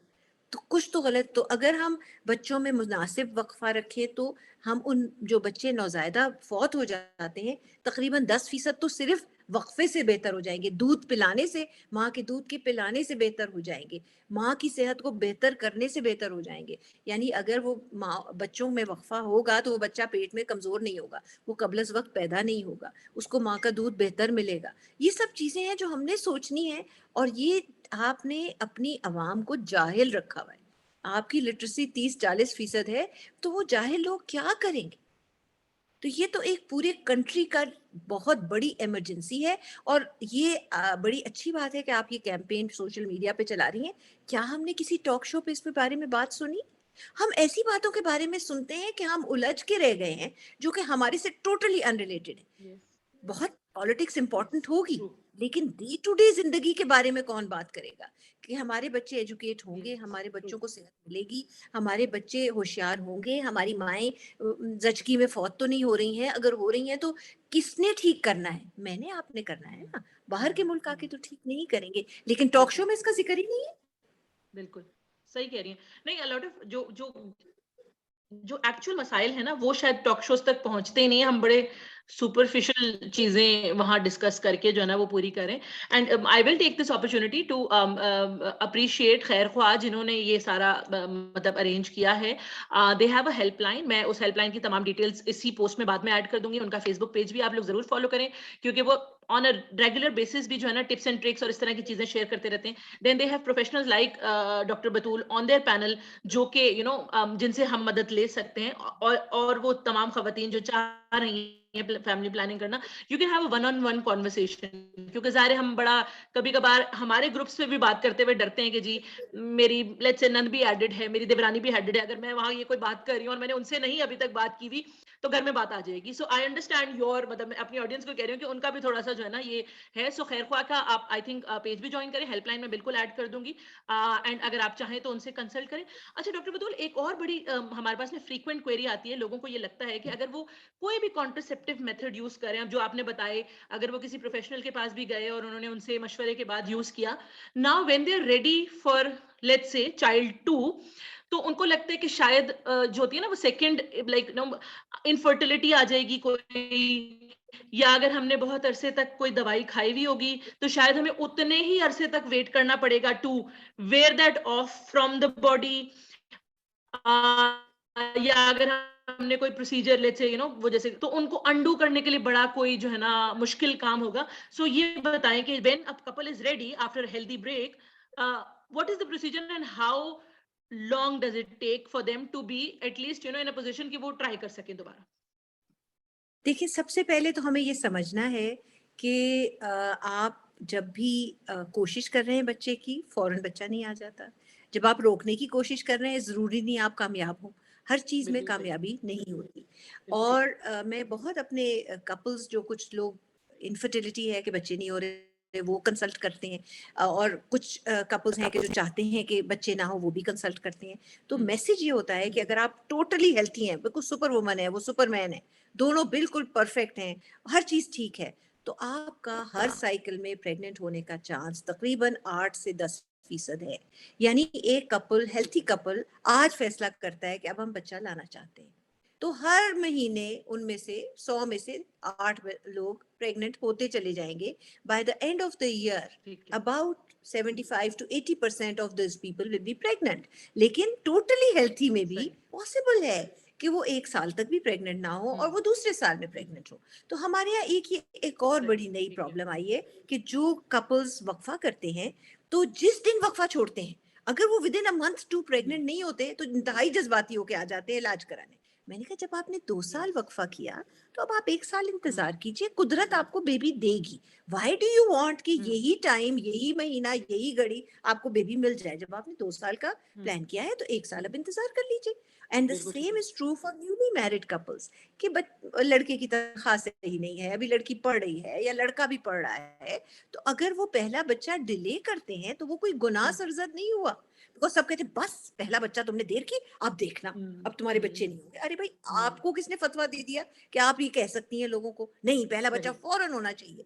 तो कुछ तो गलत। तो अगर हम बच्चों में मुनासिब वक्फा रखें तो हम उन जो बच्चे नौज़ायदा फौत हो जाते हैं, तकरीबन 10% तो सिर्फ वक्फे से बेहतर हो जाएंगे, दूध पिलाने से, माँ के दूध के पिलाने से बेहतर हो जाएंगे, माँ की सेहत को बेहतर करने से बेहतर हो जाएंगे। यानी अगर वो माँ बच्चों में वक्फा होगा तो वो बच्चा पेट में कमजोर नहीं होगा, वो कबल वक्त पैदा नहीं होगा, उसको माँ का दूध बेहतर मिलेगा। ये सब चीजें हैं जो हमने सोचनी है। और ये आपने अपनी आवाम को जाहिल रखा हुआ है। आपकी लिटरेसी 30-40% है, तो वो जाहिल लोग क्या करेंगे। तो ये तो एक पूरे कंट्री का बहुत बड़ी इमरजेंसी है। और ये बड़ी अच्छी बात है कि आप ये कैंपेन सोशल मीडिया पे चला रही हैं। क्या हमने किसी टॉक शो पे इस पे बारे में बात सुनी? हम ऐसी बातों के बारे में सुनते हैं कि हम उलझ के रह गए हैं, जो कि हमारे से टोटली अनरिलेटेड है। बहुत पॉलिटिक्स इंपॉर्टेंट होगी, लेकिन डे टू डे जिंदगी के बारे में कौन बात करेगा कि हमारे बच्चे एजुकेट होंगे, हमारे बच्चों को सेहत मिलेगी, हमारे बच्चे होशियार होंगे, हमारी माएं जचकी में फौत तो नहीं हो रही हैं, अगर हो रही हैं तो किसने ठीक करना है? मैंने आपने करना है ना। बाहर के मुल्क आके तो ठीक नहीं करेंगे, लेकिन टॉक शो में इसका जिक्र ही नहीं है। बिल्कुल सही कह रही हैं। नहीं, अलॉट ऑफ जो जो जो एक्चुअल मसाइल है ना वो शायद टॉक शोज तक पहुंचते ही नहीं है। हम बड़े सुपरफिशियल चीजें वहां डिस्कस करके जो है ना वो पूरी करें। And I will take this opportunity to appreciate खैर ख्वाह जिन्होंने ये सारा मतलब अरेंज किया है। दे हैव अ हेल्पलाइन, मैं उस हेल्पलाइन की तमाम डिटेल्स इसी पोस्ट में बाद में ऐड कर दूंगी। उनका फेसबुक पेज भी आप लोग जरूर फॉलो करें, क्योंकि वो ऑन अ रेगुलर बेसिस भी जो है ना टिप्स एंड ट्रिक्स और इस तरह की चीजें शेयर करते रहते हैं। Then they have professionals like doctor Batool on their panel, जो कि जिनसे हम मदद ले सकते हैं। और वो तमाम खवातीन जो चाह रही हैं फैमिली प्लानिंग करना, you can have a one on one conversation. क्योंकि ज़ाहिर है हम बड़ा कभी कभार हमारे ग्रुप्स में भी बात करते हुए डरते हैं कि जी मेरी लेट्स से नंद भी एडेड है, मेरी देवरानी भी एडेड है, अगर मैं वहां ये कोई बात कर रही हूँ और मैंने उनसे नहीं अभी तक बात की हुई तो घर में बात आ जाएगी। सो आई अंडरस्टैंड योर, मतलब मैं अपनी ऑडियंस को कह रही हूँ कि उनका भी थोड़ा सा जो है ना ये है। सो खैर ख्वाह का आप आई थिंक पेज भी ज्वाइन करें, हेल्पलाइन में बिल्कुल ऐड कर दूंगी। एंड अगर आप चाहें तो उनसे कंसल्ट करें। अच्छा डॉक्टर बतूल, एक और बड़ी हमारे पास में फ्रीक्वेंट क्वेरी आती है। लोगों को ये लगता है कि अगर वो कोई भी कॉन्ट्रासेप्टिव मेथड यूज करें, अब जो आपने बताए, अगर वो किसी प्रोफेशनल के पास भी गए और उन्होंने उनसे मशवरे के बाद यूज किया, now when they are ready for let's say child 2, तो उनको लगता है कि शायद जो होती है ना वो सेकंड लाइक नो इनफर्टिलिटी आ जाएगी कोई, या अगर हमने बहुत अरसे तक कोई दवाई खाई हुई होगी तो शायद हमें उतने ही अरसे तक वेट करना पड़ेगा to wear that off from the body. या अगर हमने कोई प्रोसीजर लेट्स से वो जैसे, तो उनको अंडू करने के लिए बड़ा कोई जो है ना मुश्किल काम होगा। सो ये बताएं कि when a couple is ready after healthy break, what is the procedure and how long does it take for them to be at least in a position कि वो ट्राई कर सके दोबारा? देखिए, सबसे पहले तो हमें ये समझना है कि आप जब भी कोशिश कर रहे हैं बच्चे की, फौरन बच्चा नहीं आ जाता। जब आप रोकने की कोशिश कर रहे हैं, ज़रूरी नहीं आप कामयाब हो। हर चीज़ में बिल्कुल सही, कामयाबी नहीं होती। बिल्कुल और सही। मैं बहुत अपने कपल्स, जो कुछ लोग इन्फर्टिलिटी है कि बच्चे नहीं हो रहे, वो कंसल्ट करते हैं। और कुछ कपल्स हैं कि जो चाहते हैं कि बच्चे ना हो, वो भी कंसल्ट करते हैं। तो मैसेज ये होता है कि अगर आप टोटली हेल्थी हैं, बिल्कुल सुपर वुमन है, वो सुपरमैन है, दोनों बिल्कुल परफेक्ट हैं, हर चीज ठीक है, तो आपका हर साइकिल में प्रेग्नेंट होने का चांस तकरीबन 8 से 10% है। यानी एक कपल, हेल्थी कपल, आज फैसला करता है कि अब हम बच्चा लाना चाहते हैं, तो हर महीने उनमें से 100 में से 8 लोग प्रेग्नेंट होते चले जाएंगे। By the end of the year ठीक है। about 75 to 80% of those people will be pregnant। लेकिन टोटली हेल्थी में भी सही। पॉसिबल है कि वो 1 साल तक भी प्रेग्नेंट ना हो और वो दूसरे साल में प्रेग्नेंट हो। तो हमारे यहाँ एक और सही, बड़ी नई ठीक है। प्रॉब्लम आई है कि जो कपल्स वक्फा करते हैं, तो जिस दिन वक्फा छोड़ते हैं, अगर वो with in a month 2 pregnant नहीं होते, तो इंतहाई जज्बाती होके आ जाते हैं इलाज कराने। मैंने कहा, जब आपने 2 साल यस। वक्फा किया, तो अब आप 1 साल इंतजार कीजिए, कुदरत आपको बेबी देगी। व्हाई डू यू वांट कि यही टाइम, यही महीना, यही घड़ी आपको बेबी मिल जाए? जब आपने 2 साल का प्लान किया है, तो 1 साल अब इंतजार कर लीजिए। एंड द बिल्कुल ठीक सेम है। Is true for newly married couples कि लड़के की तनख्वाह सही नहीं है, अभी लड़की पढ़ रही है या लड़का भी पढ़ रहा है, तो अगर वो पहला बच्चा डिले करते हैं, तो वो कोई गुनाह सरजद नहीं हुआ। बिकॉज सब कहते हैं, बस पहला बच्चा तुमने देर की, अब देखना अब तुम्हारे बच्चे नहीं होंगे। अरे भाई, आपको किसने फतवा दे दिया कि आप ये कह सकती हैं लोगों को? नहीं, पहला बच्चा सही। फौरन होना चाहिए।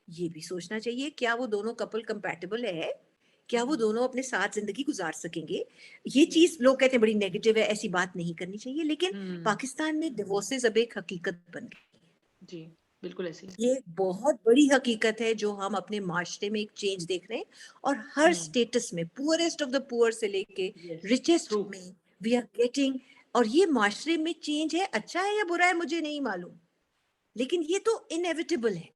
ये भी सोचना चाहिए, क्या वो दोनों कपल कंपैटिबल है? क्या वो दोनों अपने साथ जिंदगी गुजार सकेंगे? ये चीज लोग कहते हैं बड़ी नेगेटिव है, ऐसी बात नहीं करनी चाहिए, लेकिन पाकिस्तान में डिवोर्सेस अब एक हकीकत बन गई। जी, बिल्कुल ऐसी। ये एक बहुत बड़ी हकीकत है जो हम अपने माशरे में एक चेंज देख रहे हैं। और हर स्टेटस में, पुअरेस्ट ऑफ द पुअर से लेके यस, रिचेस्ट ट्रू। में, वी आर गेटिंग। और ये माशरे में चेंज है, अच्छा है या बुरा है मुझे नहीं मालूम, लेकिन ये तो इनएविटेबल है।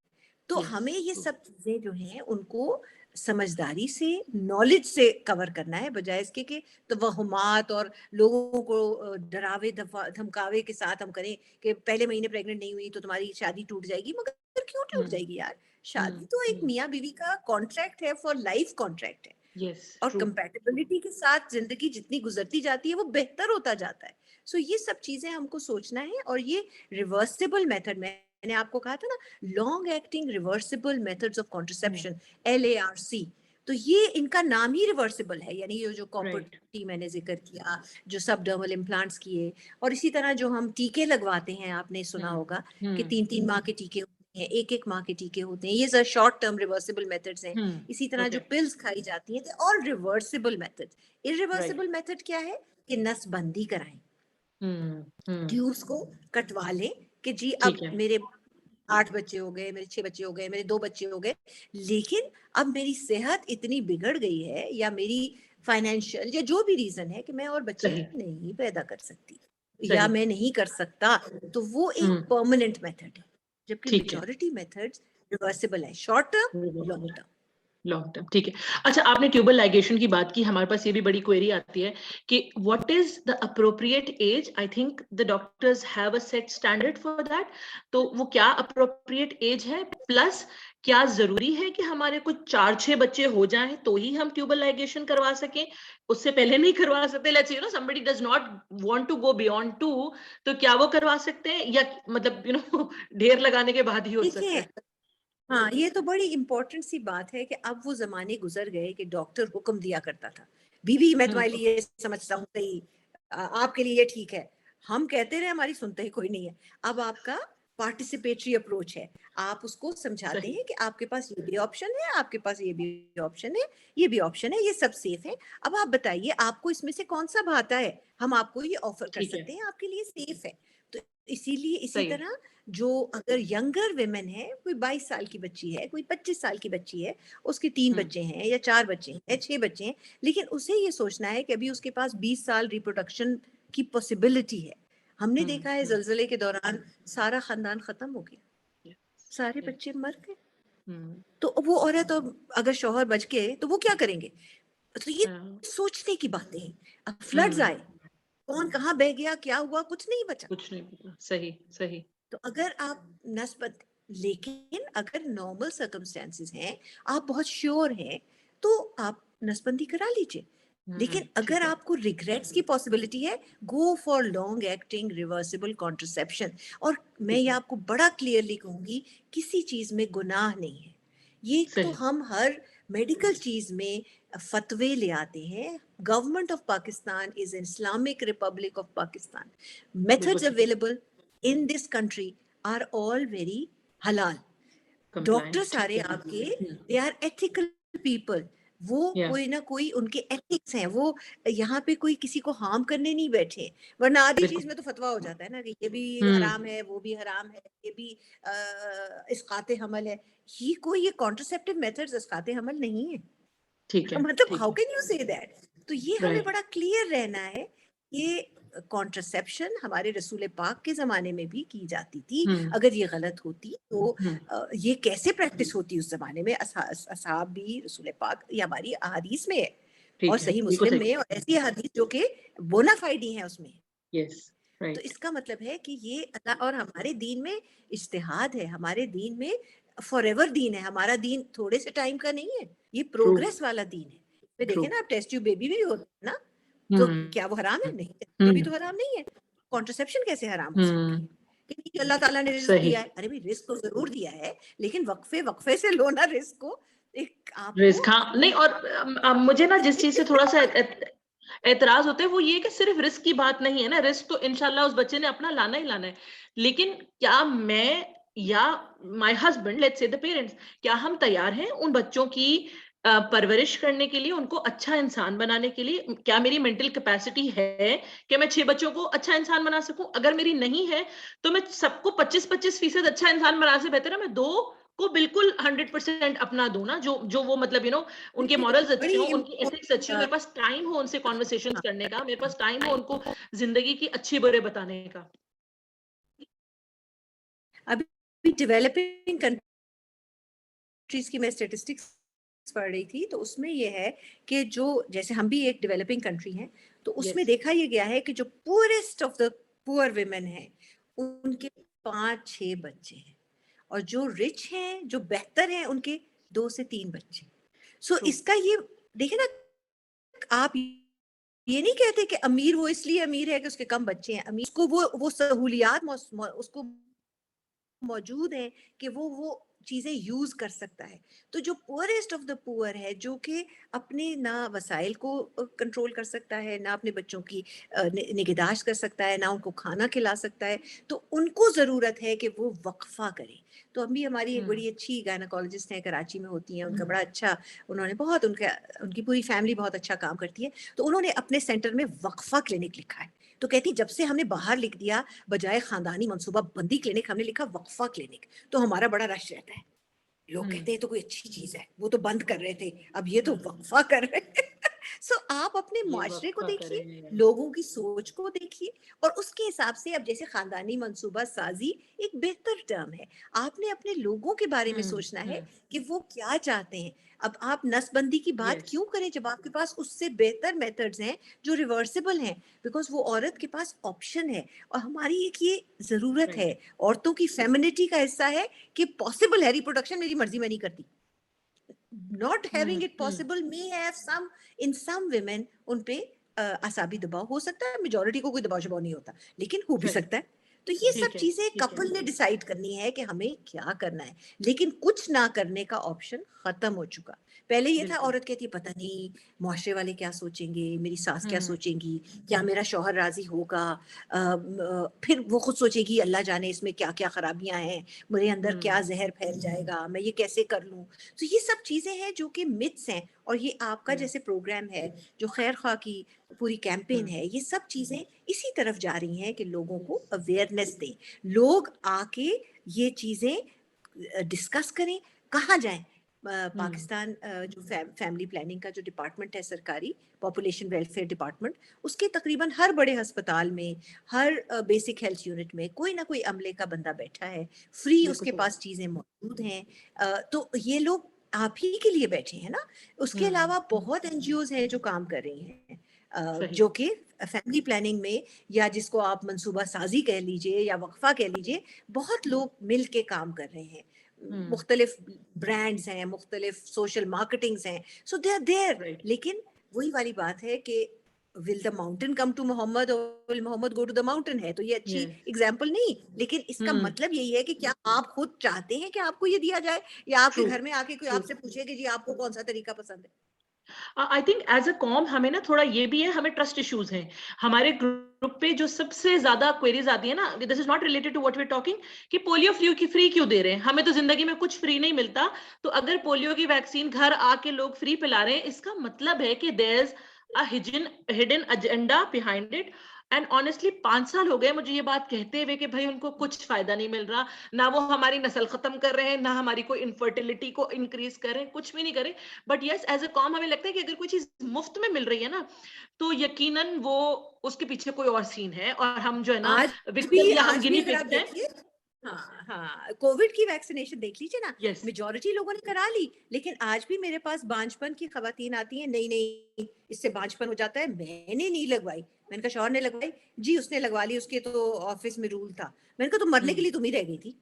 तो यस, हमें ये ट्रू। सब चीजें जो हैं, उनको समझदारी से, नॉलेज से कवर करना है, बजाय इसके कि तवहुमात और लोगों को डरावे धमकावे के साथ हम करें कि पहले महीने प्रेग्नेंट नहीं हुई तो तुम्हारी शादी टूट जाएगी। मगर क्यों टूट जाएगी यार? शादी तो एक मियाँ बीवी का कॉन्ट्रैक्ट है, फॉर लाइफ कॉन्ट्रैक्ट है। यस, और ट्रू। कंपैटिबिलिटी के साथ जिंदगी जितनी गुजरती जाती है, वो बेहतर होता जाता है। सो ये सब चीजें हमको सोचना है, और ये रिवर्सिबल मेथड, मैं मैंने आपको कहा था ना, long acting reversible methods of contraception, LARC, तो ये इनका नाम ही रिवर्सिबल है, यानी ये जो कॉपर राइट टी मैंने जिक्र किया, जो सबडर्मल इम्प्लांट्स किए, और इसी तरह जो हम टीके लगवाते हैं, आपने सुना होगा कि 3-3 माह के टीके होते हैं, 1-1 माह के टीके होते हैं, ये शॉर्ट टर्म रिवर्सिबल मेथड्स हैं। इसी तरह जो ओके पिल्स खाई जाती हैं, और reversible methods. Right irreversible method क्या है कि नसबंदी कराएं, ट्यूब्स को कटवा लें कि जी अब ठीक है मेरे 8 बच्चे हो गए, मेरे 6 बच्चे हो गए, मेरे 2 बच्चे हो गए, लेकिन अब मेरी सेहत इतनी बिगड़ गई है, या मेरी फाइनेंशियल या जो भी रीजन है कि मैं और बच्चे सही नहीं पैदा कर सकती, या सही मैं नहीं कर सकता, तो वो एक परमानेंट मेथड है, जबकि ठीक है मेजॉरिटी मेथड्स रिवर्सिबल है, short term, long reversible term. Long term ठीक है अच्छा आपने ट्यूबल लाइगेशन की बात की हमारे पास ये भी बड़ी क्वेरी आती है कि what is the appropriate age I think the doctors have a set standard for that तो वो क्या अप्रोप्रिएट एज है प्लस क्या जरूरी है कि हमारे कुछ 4-6 बच्चे हो जाएं तो ही हम ट्यूबल लाइगेशन करवा सकें उससे पहले नहीं करवा सकते let's you know somebody does not want to go beyond 2 तो क्या वो करवा सकते हैं या मतलब यू नो ढेर लगाने के बाद ही हो सकता देखिए, है हाँ, ये तो बड़ी इंपॉर्टेंट सी बात है कि अब वो जमाने गुजर गए कि डॉक्टर हुक्म दिया करता था, बीबी मैं तुम्हारे लिए ये समझता हूँ सही, आपके लिए ये ठीक है, हम कहते रहे, हमारी सुनते ही कोई नहीं है। अब आपका पार्टिसिपेटरी अप्रोच है, आप उसको समझाते सही हैं कि आपके पास ये भी ऑप्शन है, आपके पास ये भी ऑप्शन है, ये भी ऑप्शन है, ये सब सेफ है, अब आप बताइए आपको इसमें से कौन सा भाता है, हम आपको ये ऑफर कर ठीक है सकते हैं, आपके लिए सेफ है। तो इसीलिए इसी सही है तरह जो अगर यंगर विमेन है, कोई 22 साल की बच्ची है, कोई 25 साल की बच्ची है, उसके 3 बच्चे हैं या 4 बच्चे हैं, 6 बच्चे हैं, लेकिन उसे ये सोचना है कि अभी उसके पास 20 साल रिप्रोडक्शन की पॉसिबिलिटी है। हमने देखा है ज़लज़ले के दौरान सारा खानदान खत्म हो गया, yes, सारे yes. बच्चे मर गए। हम्म, तो वो औरत, तो अगर शौहर बच गए तो वो क्या करेंगे? तो ये हाँ, सोचने की बातें हैं। अब फ्लड्स हम्म, आए, कौन कहाँ बह गया, क्या हुआ, कुछ नहीं बचा। कुछ नहीं पता सही सही तो अगर आप नस्बत, लेकिन अगर नॉर्मल सर्कमस्टेंसेस हैं, आप बहुत श्योर हैं, तो आप नसबंदी करा लीजिए। लेकिन अगर ठीक है आपको रिग्रेट्स की पॉसिबिलिटी है, go for long acting reversible contraception. और मैं ठीक ये है आपको बड़ा क्लियरली कहूंगी, किसी चीज में गुनाह नहीं है। ये तो सही हम हर मेडिकल चीज में फतवे ले आते हैं। Government of Pakistan is Islamic Republic of Pakistan, बिल्कुल मेथड्स ठीक है available in this country are all very halal. Doctor compliant ठीक सारे है आपके, दे आर एथिकल पीपल, वो या कोई ना कोई उनके एथिक्स हैं, वो यहाँ पे कोई किसी को हार्म करने नहीं बैठे। वरना आधी चीज बिल्कुल में तो फतवा हो जाता है ना कि ये भी हराम हम्म है, वो भी हराम है, ये भी इसकाते हमल है। ये कोई, ये कॉन्ट्रसेप्टिव मेथड्स इसकाते हमल नहीं है। ठीक है मतलब ठीक हाउ है कैन यू से दैट? तो ये हमें राइट बड़ा क्लियर रहना है। ये कॉन्ट्रसेप्शन हमारे रसूल पाक के जमाने में भी की जाती थी। अगर ये गलत होती तो ये कैसे प्रैक्टिस होती उस जमाने में? असहाब भी रसूल पाक, ये हमारी अहादीस में है, और ठीक है सही बिल्कुल मुस्लिम सही में, और ऐसी अहादीस जो कि बोनाफाइड ही है उसमें। यस तो राइट इसका मतलब है कि ये अल्लाह, और हमारे दीन में इज्तिहाद है, हमारे दीन में फॉरएवर दीन है, हमारा दीन थोड़े से टाइम का नहीं है, ये ट्रू प्रोग्रेस वाला दीन है। फिर ट्रू देखे ना, आप टेस्ट ट्यूब बेबी भी होता है ना, तो हम्म क्या वो हराम है? नहीं, बेबी हम्म तो हराम नहीं है। कॉन्ट्रसेप्शन कैसे हराम हो सकती हम्म है? कि अल्लाह ताला ने रिस्क सही दिया है, अरे भाई रिस्क तो जरूर दिया है, लेकिन वक्फे वक्फे से लो ना रिस्क को। एक आपको रिस्क हाँ नहीं और मुझे ना जिस चीज से थोड़ा सा एतराज होता है वो ये कि सिर्फ रिस्क की बात नहीं है ना रिस्क तो इंशाल्लाह उस बच्चे ने अपना लाना ही लाना है लेकिन क्या मैं या my husband let's say the parents क्या हम तैयार हैं उन बच्चों की परवरिश करने के लिए उनको अच्छा इंसान बनाने के लिए क्या मेरी मेंटल कैपेसिटी है कि मैं 6 बच्चों को अच्छा इंसान बना सकूं अगर मेरी नहीं है तो मैं सबको 25-25% अच्छा इंसान बना से बेहतर है मैं 2 को बिल्कुल 100% अपना दूं ना जो जो वो मतलब यू नो उनके मॉरल्स अच्छे बड़ी हो उनकी एथिक्स अच्छी हो मेरे पास टाइम हो उनसे कॉन्वर्सेशंस करने का मेरे पास टाइम हो उनको जिंदगी की अच्छी बुरे बताने का अभी डेवलपिंग कंट्रीज की मैं स्टेटिस्टिक्स पढ़ रही थी, तो उसमें ये है कि जो, जैसे हम भी एक डेवलपिंग कंट्री हैं, तो उसमें यस देखा ये गया है कि जो poorest of the poor women हैं, उनके 5-6 बच्चे हैं, और जो रिच हैं, जो बेहतर हैं, उनके 2 से 3 बच्चे। सो ट्रू इसका ये देखे ना, आप ये नहीं कहते कि अमीर वो इसलिए अमीर है कि उसके कम बच्चे हैं, अमीर उसको वो सहूलियात उसको मौजूद है कि वो चीजें यूज कर सकता है। तो जो पुअरेस्ट ऑफ द पुअर है, जो कि अपने ना वसाइल को कंट्रोल कर सकता है, ना अपने बच्चों की निगहदाश्त कर सकता है, ना उनको खाना खिला सकता है, तो उनको जरूरत है कि वो वक्फा करे। तो अभी हमारी एक बड़ी अच्छी गायनाकोलॉजिस्ट है, कराची में होती हैं, उनका बड़ा अच्छा, उन्होंने बहुत उनका उनकी पूरी फैमिली बहुत अच्छा काम करती है। तो उन्होंने अपने सेंटर में वक्फा क्लिनिक लिखा है। तो कहती जब से हमने बाहर लिख दिया बजाय खानदानी मनसूबा बंदी क्लिनिक, हमने लिखा वक्फा क्लिनिक, तो हमारा बड़ा रश रहता है। लोग कहते हैं तो कोई अच्छी चीज है, वो तो बंद कर रहे थे, अब ये तो वक्फा कर रहे हैं। सो आप अपने ये मुआशरे को वक्फा देखिए, करें। लोगों की सोच को देखिए, और उसके हिसाब से अब जैसे खानदानी मंसूबा साजी एक बेहतर टर्म है। आपने अपने लोगों के बारे में सोचना है कि वो क्या चाहते हैं। अब आप नसबंदी की बात यस क्यों करें जब आपके पास उससे बेहतर मेथड्स हैं जो रिवर्सिबल हैं, बिकॉज वो औरत के पास ऑप्शन है। और हमारी एक ये जरूरत है, राइट औरतों की फेमिनिटी का हिस्सा है कि पॉसिबल है रिप्रोडक्शन, मेरी मर्जी में नहीं करती। Not having it possible may have some, in some women उन पे असाबी दबाव हो सकता है, मेजोरिटी को कोई दबाव शबाव नहीं होता, लेकिन हो भी राइट सकता है। तो ये सब ठीक है चीजें ठीक है कपल ने डिसाइड करनी है कि हमें क्या करना है, लेकिन कुछ ना करने का ऑप्शन खत्म हो चुका। पहले ये था, बिल्कुल औरत कहती है पता नहीं मुआशरे वाले क्या सोचेंगे, मेरी सास क्या हम्म सोचेंगी, क्या मेरा शौहर राजी होगा, फिर वो खुद सोचेगी अल्लाह जाने इसमें क्या क्या खराबियां हैं, मेरे अंदर क्या जहर फैल जाएगा, मैं ये कैसे कर लूं। तो ये सब चीजें हैं जो कि मिथ्स हैं, और ये आपका हम्म जैसे प्रोग्राम है, जो खैर खा की पूरी कैंपेन हम्म है, ये सब चीजें इसी तरफ जा रही हैं कि लोगों को अवेयरनेस दें, लोग आके ये चीजें डिस्कस करें। कहाँ जाएं? हम्म पाकिस्तान जो फैमिली प्लानिंग का जो डिपार्टमेंट है सरकारी, पॉपुलेशन वेलफेयर डिपार्टमेंट, उसके तकरीबन हर बड़े अस्पताल में, हर बेसिक हेल्थ यूनिट में कोई ना कोई अमले का बंदा बैठा है, फ्री बिल्कुल उसके सही पास चीजें मौजूद हैं। तो ये लोग आप ही के लिए बैठे हैं ना। उसके हम्म अलावा बहुत एनजीओज हैं जो काम कर रही हैं, सही जो कि फैमिली प्लानिंग में, या जिसको आप मंसूबा साजी कह लीजिए या वक्फा कह लीजिए, बहुत लोग मिल के काम कर रहे हैं। हम्म मुख्तलिफ ब्रांड्स हैं, मुख्तलिफ सोशल मार्केटिंग्स हैं, so they are there. Right लेकिन वही वाली बात है कि will the mountain come to Mohammad और will Mohammad go to the mountain, है तो ये अच्छी यस एग्जाम्पल नहीं, लेकिन इसका हम्म मतलब यही है कि क्या आप खुद चाहते हैं कि आपको ये दिया जाए, या आपके ट्रू घर में आके कोई आपसे पूछे कि जी आपको कौन सा तरीका पसंद है। आई थिंक एज अ कॉम हमें ना थोड़ा ये भी है, हमें ट्रस्ट इश्यूज हैं हमारे ग्रुप पे। जो सबसे ज्यादा क्वेरीज आती है ना, this is not related to what we are talking, कि पोलियो फ्री क्यों दे रहे हैं, हमें तो जिंदगी में कुछ फ्री नहीं मिलता। तो अगर पोलियो की वैक्सीन घर आके लोग फ्री पिला रहे हैं, इसका मतलब है कि there is a hidden agenda behind it. And honestly 5 साल हो गए मुझे ये बात कहते हुए कि भाई उनको कुछ फायदा नहीं मिल रहा, ना वो हमारी नस्ल खत्म कर रहे हैं, ना हमारी कोई इनफर्टिलिटी को इंक्रीज करें, कुछ भी नहीं करें। बट यस एज अ कॉम हमें लगता है कि अगर कोई चीज मुफ्त में मिल रही है ना, तो यकीनन वो उसके पीछे कोई और सीन है, और हम जो है ना विक्टिम या हम आज भी गिनी अगर आप पिग्स हैं। देखिए, हाँ हाँ, कोविड की वैक्सीनेशन देख लीजिए ना, यस मेजोरिटी लोगों ने करा ली, लेकिन आज भी मेरे पास बांझपन की खवातीन आती हैं, नहीं नहीं इससे बांझपन हो जाता है, मैंने नहीं लगवाई। मैंने कहा शौहर ने लगवाई, जी उसने लगवा ली, उसके तो ऑफिस में रूल था। मैंने कहा तो मरने के लिए तुम ही रह गई थी।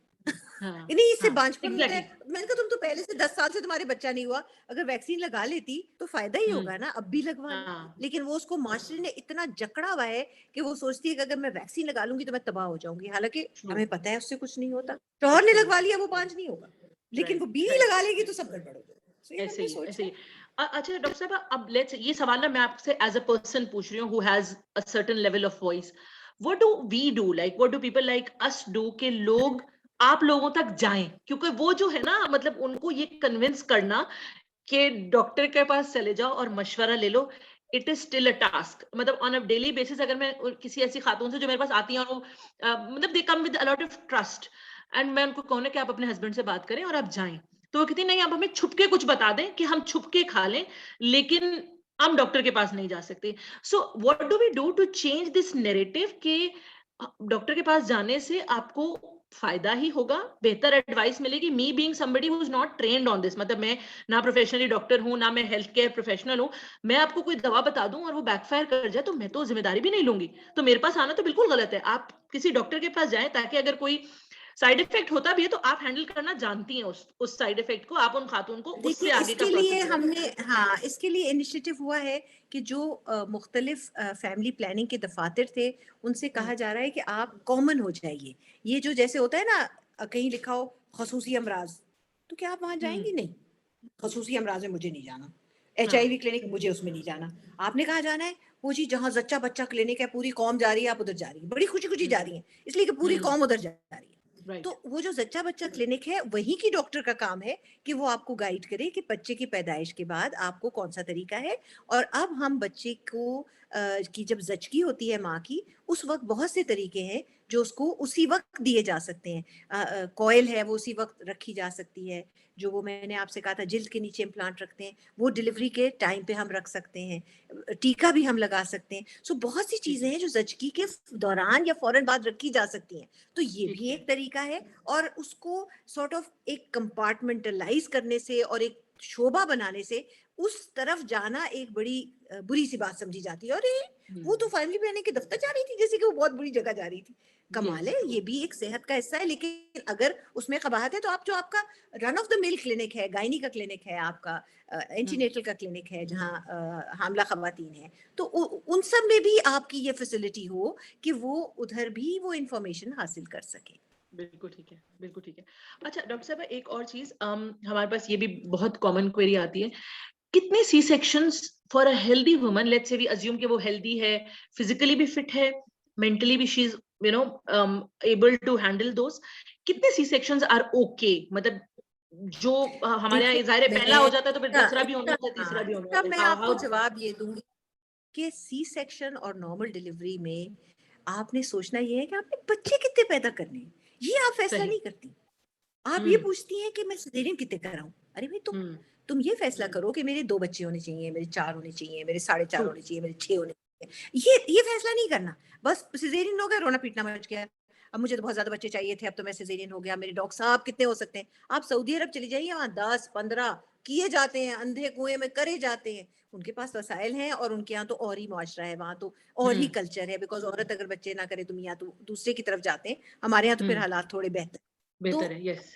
हाँ नहीं इससे हाँ बांझपन होता एग्जैक्टली है। मैंने कहा तुम तो पहले से 10 साल से तुम्हारे बच्चा नहीं हुआ, अगर वैक्सीन लगा लेती तो फायदा ही होगा ना, अब भी लगवा लो। हाँ लेकिन वो उसको माशरे ने इतना जकड़ा हुआ है कि वो सोचती है कि अगर मैं वैक्सीन लगा लूंगी तो मैं तबाह हो जाऊंगी, हालांकि ट्रू हमें पता है उससे कुछ नहीं होता। शौहर कुछ ने नहीं लगवा होता लिया, वो बांझ नहीं होगा, लेकिन वो राइट बीवी राइट लगा लेगी तो सब गड़बड़ हो जाएगा। तो ये ऐसे अपनी ही सोच ऐसे है। ही अच्छा डॉक्टर साहब, अब लेट्स ये सवाल ना मैं आपसे एज अ पर्सन पूछ रही हूँ who has a certain level of voice. What do we do, like what do people like us do कि लोग आप लोगों तक जाएं, क्योंकि वो जो है ना मतलब उनको ये कन्विंस करना कि डॉक्टर के पास चले जाओ और मशवरा ले लो, it is still a task. मतलब ऑन अ डेली बेसिस अगर मैं किसी ऐसी खातून से जो मेरे पास आती हैं और वो मतलब they come with a lot of trust, and मैं उनको कहूँ ना कि आप अपने हस्बैंड से बात करें और आप जाएं, तो वो कहती नहीं आप हमें छुप के कुछ बता दें कि हम छुप के खा लें, लेकिन हम डॉक्टर के पास नहीं जा सकते। So what do we do to change this narrative कि डॉक्टर के पास जाने से आपको फायदा ही होगा, बेहतर एडवाइस मिलेगी। Me being somebody who is not trained on this, मतलब मैं ना प्रोफेशनली डॉक्टर हूं ना मैं हेल्थ केयर प्रोफेशनल हूं, मैं आपको कोई दवा बता दूं और वो बैकफायर कर जाए तो मैं तो जिम्मेदारी भी नहीं लूंगी। तो मेरे पास आना तो बिल्कुल गलत है। आप किसी डॉक्टर के पास जाएं ताकि अगर कोई साइड इफेक्ट होता भी है तो आप हैंडल करना जानती हैं उस साइड इफेक्ट को, आप उन खातून को देखिए उससे आगे का इसके लिए प्रोसेस बताएं। हमने, हाँ इसके लिए इनिशिएटिव हुआ है कि जो मुख्तलिफ फैमिली प्लानिंग के दफातर थे, उनसे कहा हम्म जा रहा है कि आप कॉमन हो जाइए। ये जो जैसे होता है ना, कहीं लिखा हो खसूसी अमराज, तो क्या आप वहां जाएंगी? हम्म, नहीं, खसूसी अमराज में मुझे नहीं जाना, हाँ, HIV क्लिनिक मुझे उसमें नहीं जाना। आपने कहा जाना है? वो जी जहाँ जच्चा बच्चा क्लिनिक है, पूरी कौम जा रही है, आप उधर जा रही है, बड़ी खुशी खुशी जा रही है, इसलिए कि पूरी कौम उधर जा रही है। तो राइट, वो जो जच्चा बच्चा क्लिनिक है, वहीं की डॉक्टर का काम है कि वो आपको गाइड करे कि बच्चे की पैदाइश के बाद आपको कौन सा तरीका है। और अब हम बच्चे को की जब जचकी होती है माँ की, उस वक्त बहुत से तरीके हैं जो उसको उसी वक्त दिए जा सकते हैं। कॉइल है, वो उसी वक्त रखी जा सकती है, जो वो मैंने आपसे कहा था जिल्द के नीचे इम्प्लांट रखते हैं, वो डिलीवरी के टाइम पे हम रख सकते हैं। टीका भी हम लगा सकते हैं। सो बहुत सी ठीक चीजें है, हैं जो जचकी के दौरान या फौरन बाद रखी जा सकती हैं। तो ये ठीक भी है, एक तरीका है। और उसको सॉर्ट ऑफ एक कंपार्टमेंटलाइज करने से और एक शोभा बनाने से उस तरफ जाना एक बड़ी बुरी सी बात समझी जाती है। अरे वो तो फैमिली प्लानिंग के दफ्तर जा रही थी, जैसे कि वो बहुत बुरी जगह जा रही थी। कमाल यस, है, ये भी एक सेहत का हिस्सा है। लेकिन अगर उसमें कबाहत है तो आप जो आपका run of the mill clinic है, गायनी का क्लिनिक है, आपका एंटीनेटल का क्लिनिक है जहाँ हामला खवातीन है, तो उन सब में भी आपकी ये फैसिलिटी हो कि वो उधर भी वो इंफॉर्मेशन हासिल कर सके। बिल्कुल ठीक है, बिल्कुल ठीक है। अच्छा डॉक्टर साहब, एक और चीज, हमारे पास ये भी बहुत कॉमन क्वेरी आती है, कितने सी sections for a healthy woman, let's say we assume कि वो हेल्दी है, फिजिकली भी फिट है, मेंटली भी she is you know able to handle those, कितने सी सेक्शंस आर ओके, मतलब जो हमारे यहाँ देखिए, जाहिर है पहला हो मैं जाता है तो फिर दूसरा भी होना इसका होता है, तीसरा भी होना इसका होता है, मैं हाउ आपको हाउ जवाब ये दूंगी कि सी सेक्शन और नॉर्मल डिलीवरी में आपने सोचना ये है कि आपने बच्चे कितने पैदा करने हैं, ये आप फैसला सही, नहीं करती। आप ये हम्म, पूछती हैं कि मैं सिजेरियन कितने कराऊं। अरे भाई, हम्म, तुम ये फैसला करो कि मेरे 2 बच्चे होने चाहिए, मेरे 4 होने चाहिए, मेरे 4.5 ट्रू, होने चाहिए, मेरे 6 होने चाहिए। ये फैसला नहीं करना। बस सिजेरियन हो गया, रोना पीटना मच गया, अब मुझे तो बहुत ज्यादा बच्चे चाहिए थे, अब तो मैं सिजेरियन हो गया, मेरे डॉक्टर साहब कितने हो सकते हैं। आप सऊदी अरब चली जाइए, वहां 10-15 किए जाते हैं, अंधे कुएं में करे जाते हैं। उनके पास वसाइल हैं और उनके यहाँ तो और ही मुआशरा है, वहां तो और ही हम्म, कल्चर है। बिकॉज औरत अगर बच्चे ना करे तो मियाँ तो दूसरे की तरफ जाते हैं। हमारे यहाँ तो फिर हम्म, हालात थोड़े बेहतर। तो बेहतर है, यस,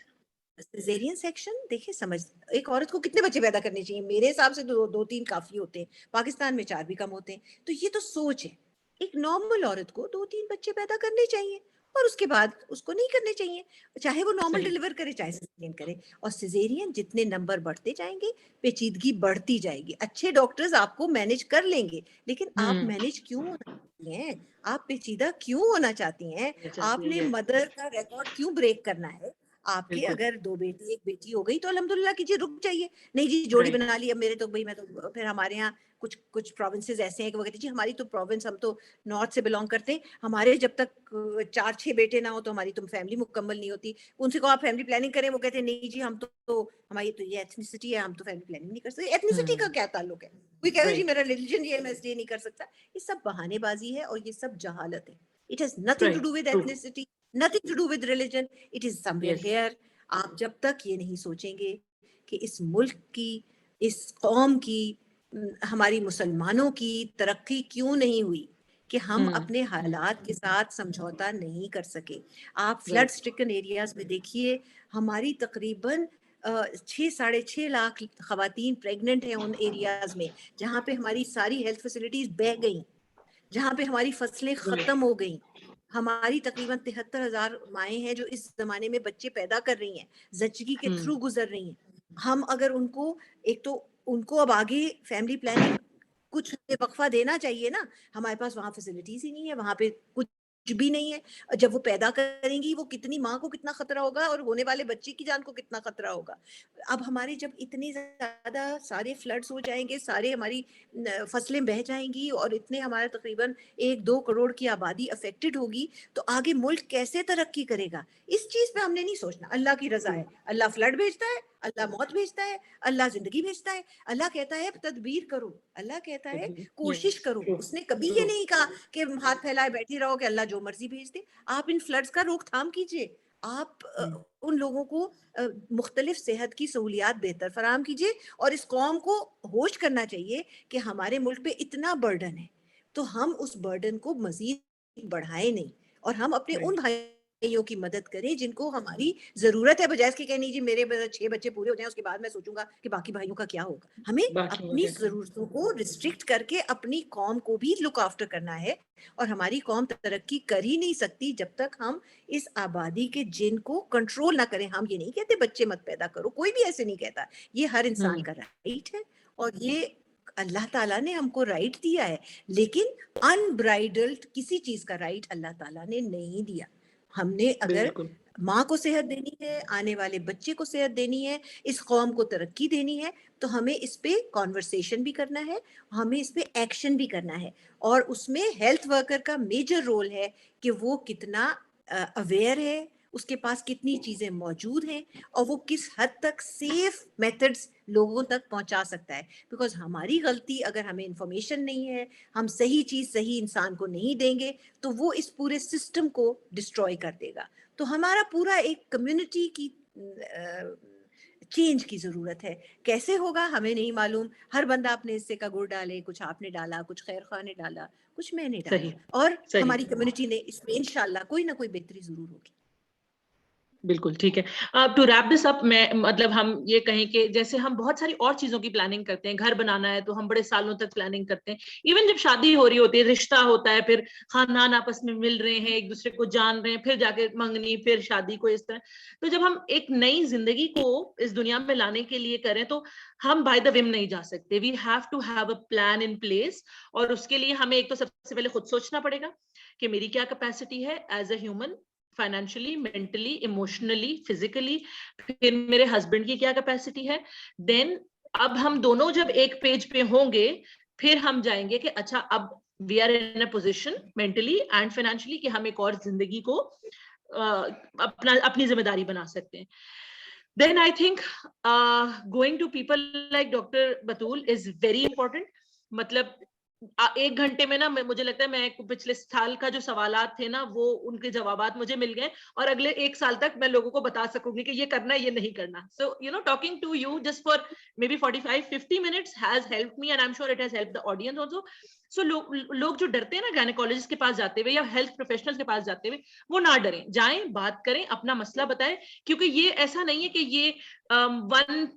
सिजेरियन सेक्शन देखिए, समझ, एक औरत को कितने बच्चे पैदा करने चाहिए? मेरे हिसाब से दो तीन काफी होते हैं। पाकिस्तान में 4 भी कम होते हैं। तो ये तो सोच है। एक नॉर्मल औरत को 2-3 बच्चे पैदा करने चाहिए और उसके बाद उसको नहीं करने चाहिए, चाहे वो नॉर्मल सही, डिलीवर करे चाहे सिजेरियन करे। और सिजेरियन जितने नंबर बढ़ते जाएंगे, पेचीदगी बढ़ती जाएगी। अच्छे डॉक्टर्स आपको मैनेज कर लेंगे, लेकिन आप हम्म, मैनेज क्यों होना चाहती हैं? आप पेचीदा क्यों होना चाहती हैं? चाहती है, आपने यस, मदर का रिकॉर्ड क्यों ब्रेक करना है? आपके बिल्कुल, अगर 2 बेटी 1 बेटी हो गई तो अल्हम्दुलिल्लाह कीजिए, रुक जाइए। नहीं जी, जोड़ी राइट, बना ली अब मेरे तो भई, मैं तो फिर हमारे यहाँ कुछ कुछ प्रोविंसेस ऐसे हैं कि वो कहते हैं जी हमारी तो प्रोविंस, हम तो नॉर्थ से बिलॉन्ग करते हैं, हमारे जब तक 4-6 बेटे ना हो तो हमारी तो फैमिली मुकम्मल नहीं होती। उनसे कहो आप फैमिली प्लानिंग करें, वो कहते हैं नहीं जी हम तो हमारी तो ये एथनिसिटी है, हम तो फैमिली प्लानिंग नहीं कर सकते। एथनिसिटी का हम्म, क्या ताल्लुक है? कोई कहेगा जी राइट, मेरा रिलीजन ये है, मैं इसलिए नहीं कर सकता। ये सब बहानेबाजी है और ये सब जहालत है। It has nothing to right, do with true, ethnicity, nothing to do with religion, it is somewhere yes, here. आप जब तक ये नहीं सोचेंगे कि इस मुल्क की, इस कौम की, हमारी मुसलमानों की तरक्की क्यों नहीं हुई कि हम हम्म, अपने हालात के साथ समझौता नहीं कर सके। आप फ्लड राइट, स्ट्रिकन एरियाज में देखिए, हमारी तकरीबन 6-6.5 लाख खवातीन प्रेग्नेंट हैं उन एरियाज में जहाँ पे हमारी सारी हेल्थ फैसिलिटीज बह गई, जहाँ पे हमारी फसलें राइट, खत्म हो गई। हमारी तकरीबन 73,000 माएँ हैं जो इस ज़माने में बच्चे पैदा कर रही हैं, ज़चगी के हम्म, थ्रू गुज़र रही हैं। हम अगर उनको, एक तो उनको अब आगे फैमिली प्लानिंग कुछ वक़्फ़ा देना चाहिए ना, हमारे पास वहाँ फैसिलिटीज़ ही नहीं है, वहाँ पे कुछ भी नहीं है। जब वो पैदा करेंगी, वो कितनी माँ को कितना खतरा होगा और होने वाले बच्चे की जान को कितना खतरा होगा। अब हमारे जब इतने ज़्यादा सारे फ्लड्स हो जाएँगे, सारे हमारी फसलें बह जाएँगी और इतने हमारे तकरीबन 1-2 करोड़ की आबादी अफेक्टेड होगी, तो आगे मुल्क कैसे तरक्की करेगा? इस चीज़ पे हमने नहीं सोचना। अल्लाह की रज़ा ट्रू, है, अल्लाह फ्लड भेजता है, अल्लाह मौत भेजता है, अल्लाह ज़िंदगी भेजता है, अल्लाह कहता है तदबीर करो, अल्लाह कहता है कोशिश यस, करो। ट्रू, उसने कभी ये ट्रू, नहीं कहा कि हाथ फैलाए बैठी रहो कि अल्लाह जो मर्ज़ी भेज दे। आप इन फ्लड्स का रोकथाम कीजिए। आप उन लोगों को मुख्तलिफ सेहत की सहूलियात बेहतर फराहम कीजिए और इस कौम को होश करना चाहिए कि हमारे मुल्क पे इतना बर्डन है, तो हम उस बर्डन को मज़ीद बढ़ाएँ नहीं और हम अपने उन राइट, भाइयों भाइयों की मदद करें जिनको हमारी जरूरत है, बजाय इसके कहने जी मेरे 6 बच्चे पूरे हो जाएं उसके बाद मैं सोचूंगा कि बाकी भाइयों का क्या होगा। हमें बाकी अपनी वगैरह। जरूरतों को रिस्ट्रिक्ट करके अपनी कौम को भी लुक आफ्टर करना है, और हमारी कौम तरक्की कर ही नहीं सकती जब तक हम इस आबादी के जिन को कंट्रोल ना करें। हम ये नहीं कहते बच्चे मत पैदा करो, कोई भी ऐसे नहीं कहता, ये हर इंसान का राइट है और ये अल्लाह ताला ने हमको राइट दिया है, लेकिन अनब्राइडल्ड किसी चीज का राइट अल्लाह ताला ने नहीं दिया। हमने अगर बिल्कुल माँ को सेहत देनी है, आने वाले बच्चे को सेहत देनी है, इस कौम को तरक्की देनी है, तो हमें इस पे कॉन्वर्सेशन भी करना है, हमें इस पे एक्शन भी करना है, और उसमें हेल्थ वर्कर का मेजर रोल है कि वो कितना अवेयर है, उसके पास कितनी चीजें मौजूद हैं और वो किस हद तक सेफ मेथड्स लोगों तक पहुंचा सकता है। बिकॉज हमारी गलती अगर हमें इंफॉर्मेशन नहीं है, हम सही चीज सही इंसान को नहीं देंगे, तो वो इस पूरे सिस्टम को डिस्ट्रॉय कर देगा। तो हमारा पूरा एक कम्युनिटी की चेंज की जरूरत है। कैसे होगा हमें नहीं मालूम, हर बंदा अपने हिस्से का गुड़ डाले, कुछ आपने डाला, कुछ खैर खां ने डाला, कुछ मैंने डाला, सही और सही। हमारी कम्युनिटी ने इसमें इंशाल्लाह कोई ना कोई बेहतरी जरूर होगी। बिल्कुल ठीक है। टू रैप दिस अप, मैं मतलब हम ये कहें कि जैसे हम बहुत सारी और चीजों की प्लानिंग करते हैं, घर बनाना है तो हम बड़े सालों तक प्लानिंग करते हैं, इवन जब शादी हो रही होती है, रिश्ता होता है, फिर खानदान आपस में मिल रहे हैं, एक दूसरे को जान रहे हैं, फिर जाके मंगनी, फिर शादी को, इस तरह। तो जब हम एक नई जिंदगी को इस दुनिया में लाने के लिए करें तो हम बाय द विम नहीं जा सकते, we have to have a plan in place. और उसके लिए हमें एक तो सबसे पहले खुद सोचना पड़ेगा कि मेरी क्या कैपेसिटी है as a human, financially, mentally, emotionally, physically, फिर मेरे हस्बैंड की क्या कैपेसिटी है। देन अब हम दोनों जब एक पेज पे होंगे, फिर हम जाएंगे कि अच्छा अब we are in a position mentally and financially कि हम एक और जिंदगी को अपनी जिम्मेदारी बना सकते हैं। Then I think going to people like Dr. Batul is very important. मतलब 1 घंटे में ना मुझे लगता है मैं पिछले साल का जो सवालात थे ना वो उनके जवाबात मुझे मिल गए, और अगले 1 साल तक मैं लोगों को बता सकूंगी कि ये करना है ये नहीं करना। So you know, talking to you just for maybe 45-50 minutes has helped me, and I'm sure it has helped the audience also. So लोग जो डरते हैं ना गायनेकोलॉजिस्ट के पास जाते हुए या हेल्थ प्रोफेशनल्स के पास जाते हुए, वो ना डरें, जाएं, बात करें, अपना मसला बताएं, क्योंकि ये ऐसा नहीं है कि ये one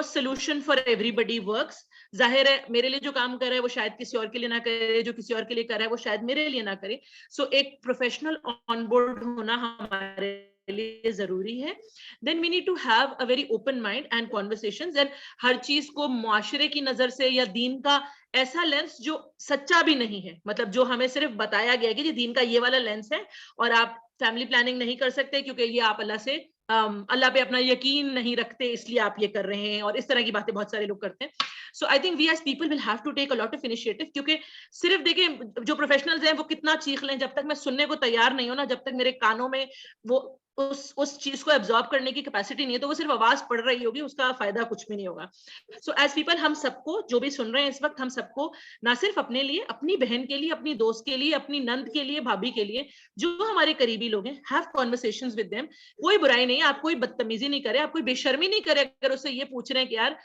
solution for everybody works. जाहिर है मेरे लिए जो काम कर रहा है वो शायद किसी और के लिए ना करे, जो किसी और के लिए कर रहा है वो शायद मेरे लिए ना करे। सो एक प्रोफेशनल ऑन बोर्ड होना हमारे लिए जरूरी है। Then we need to have a very open mind and conversations, and हर चीज को मुआशरे की नजर से या दीन का ऐसा लेंस जो सच्चा भी नहीं है, मतलब जो हमें सिर्फ बताया गया कि दीन का ये वाला लेंस है और आप फैमिली प्लानिंग नहीं कर सकते क्योंकि ये आप अल्लाह पे अपना यकीन नहीं रखते इसलिए आप ये कर रहे हैं, और इस तरह की बातें बहुत सारे लोग करते हैं। So I think we as people will have to take a lot of initiative, क्योंकि सिर्फ देखें जो प्रोफेशनल्स हैं वो कितना चीख लें, जब तक मैं सुनने को तैयार नहीं हूं ना, जब तक मेरे कानों में वो उस चीज को एब्जॉर्ब करने की कैपेसिटी नहीं है, तो वो सिर्फ आवाज पड़ रही होगी, उसका फायदा कुछ भी नहीं होगा। सो एज पीपल, हम सबको जो भी सुन रहे हैं इस वक्त, हम सबको ना सिर्फ अपने लिए, अपनी बहन के लिए, अपनी दोस्त के लिए, अपनी नंद के लिए, भाभी के लिए, जो हमारे करीबी लोग हैं, हैव कॉन्वर्सेशंस विद देम। कोई बुराई नहीं है, आप कोई बदतमीजी नहीं करे, आप कोई बेशर्मी नहीं करे अगर उससे ये पूछ रहे हैं कि यार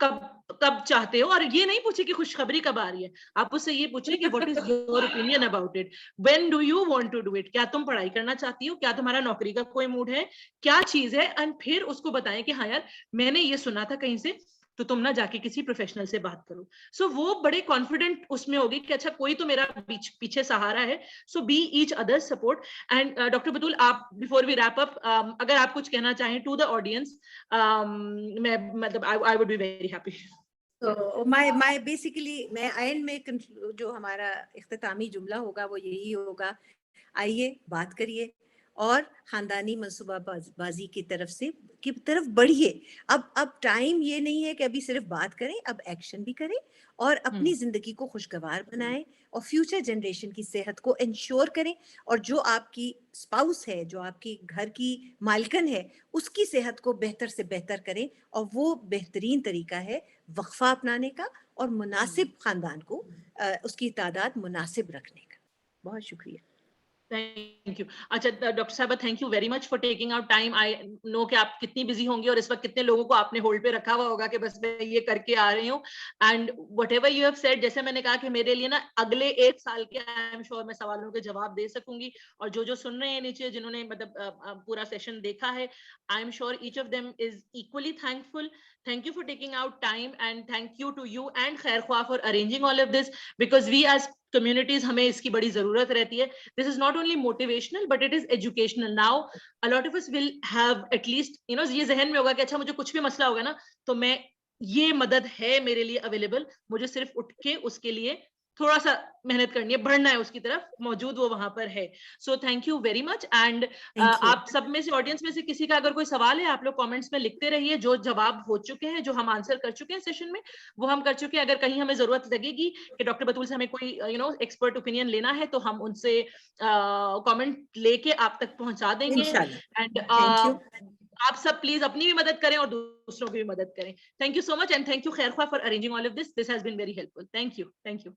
कब कब चाहते हो, और ये नहीं पूछे कि खुशखबरी कब आ रही है, आप उससे ये पूछे कि what is your opinion about it, when do you want to do it, क्या तुम पढ़ाई करना चाहती हो, क्या तुम्हारा नौकरी का कोई मूड है, क्या चीज है, एंड फिर उसको बताएं कि हाँ यार मैंने ये सुना था कहीं से, तो तुम ना जाके किसी प्रोफेशनल से बात करो। सो वो बड़े कॉन्फिडेंट उसमें होगी कि अच्छा कोई तो मेरा पीछे सहारा है। So be each other support. And doctor Batool, आप बिफोर वी रैप अप, अगर आप कुछ कहना चाहें टू द ऑडियंस, मैं मतलब I would be very happy. तो माय बेसिकली मैं एंड में जो हमारा इख्तितामी जुमला होगा वो यही होगा, आइए बात करिए और खानदानी मनसूबाबाजी की तरफ बढ़िए। अब टाइम ये नहीं है कि अभी सिर्फ बात करें, अब एक्शन भी करें और अपनी जिंदगी को खुशगवार बनाएं और फ्यूचर जनरेशन की सेहत को इंश्योर करें, और जो आपकी स्पाउस है, जो आपकी घर की मालकन है, उसकी सेहत को बेहतर से बेहतर करें। और वो बेहतरीन तरीका है वक्फा अपनाने का और मुनासिब खानदान को उसकी तादाद मुनासिब रखने का। बहुत शुक्रिया। Thank you. अच्छा डॉक्टर साहबा, thank you very much for taking out time. I know कि आप कितनी बिजी होंगी और इस वक्त कितने लोगों को आपने होल्ड पे रखा हुआ होगा कि बस मैं ये करके आ रही हूँ। And what ever you have said, जैसे मैंने कहा कि मेरे लिए ना अगले 1 साल के आई एम श्योर मैं सवालों के जवाब दे सकूंगी। और जो सुन रहे हैं नीचे, जिन्होंने मतलब पूरा सेशन देखा है, I am sure each of them is equally thankful. Thank you for taking out time, and thank you to you and Khair Khwa for arranging all of this, because we as communities हमें इसकी बड़ी जरूरत रहती है। This is not only motivational but it is educational. Now a lot of us will have at least ये जहन में होगा कि अच्छा मुझे कुछ भी मसला होगा ना, तो मैं ये मदद है मेरे लिए अवेलेबल, मुझे सिर्फ उठ के उसके लिए थोड़ा सा मेहनत करनी है, बढ़ना है उसकी तरफ, मौजूद वो वहां पर है। So thank you very much. And आप सब में से, ऑडियंस में से किसी का अगर कोई सवाल है, आप लोग कमेंट्स में लिखते रहिए। जो जवाब हो चुके हैं, जो हम आंसर कर चुके हैं सेशन में, वो हम कर चुके हैं। अगर कहीं हमें जरूरत लगेगी कि डॉक्टर बतूल से हमें कोई एक्सपर्ट ओपिनियन लेना है, तो हम उनसे कमेंट लेके आप तक पहुंचा देंगे। इंशाल्लाह। And thank you. आप सब प्लीज अपनी भी मदद करें और दूसरों की भी मदद करें। Thank you so much, and thank you खैर ख्वाह for arranging all of this. This has been very helpful. Thank you.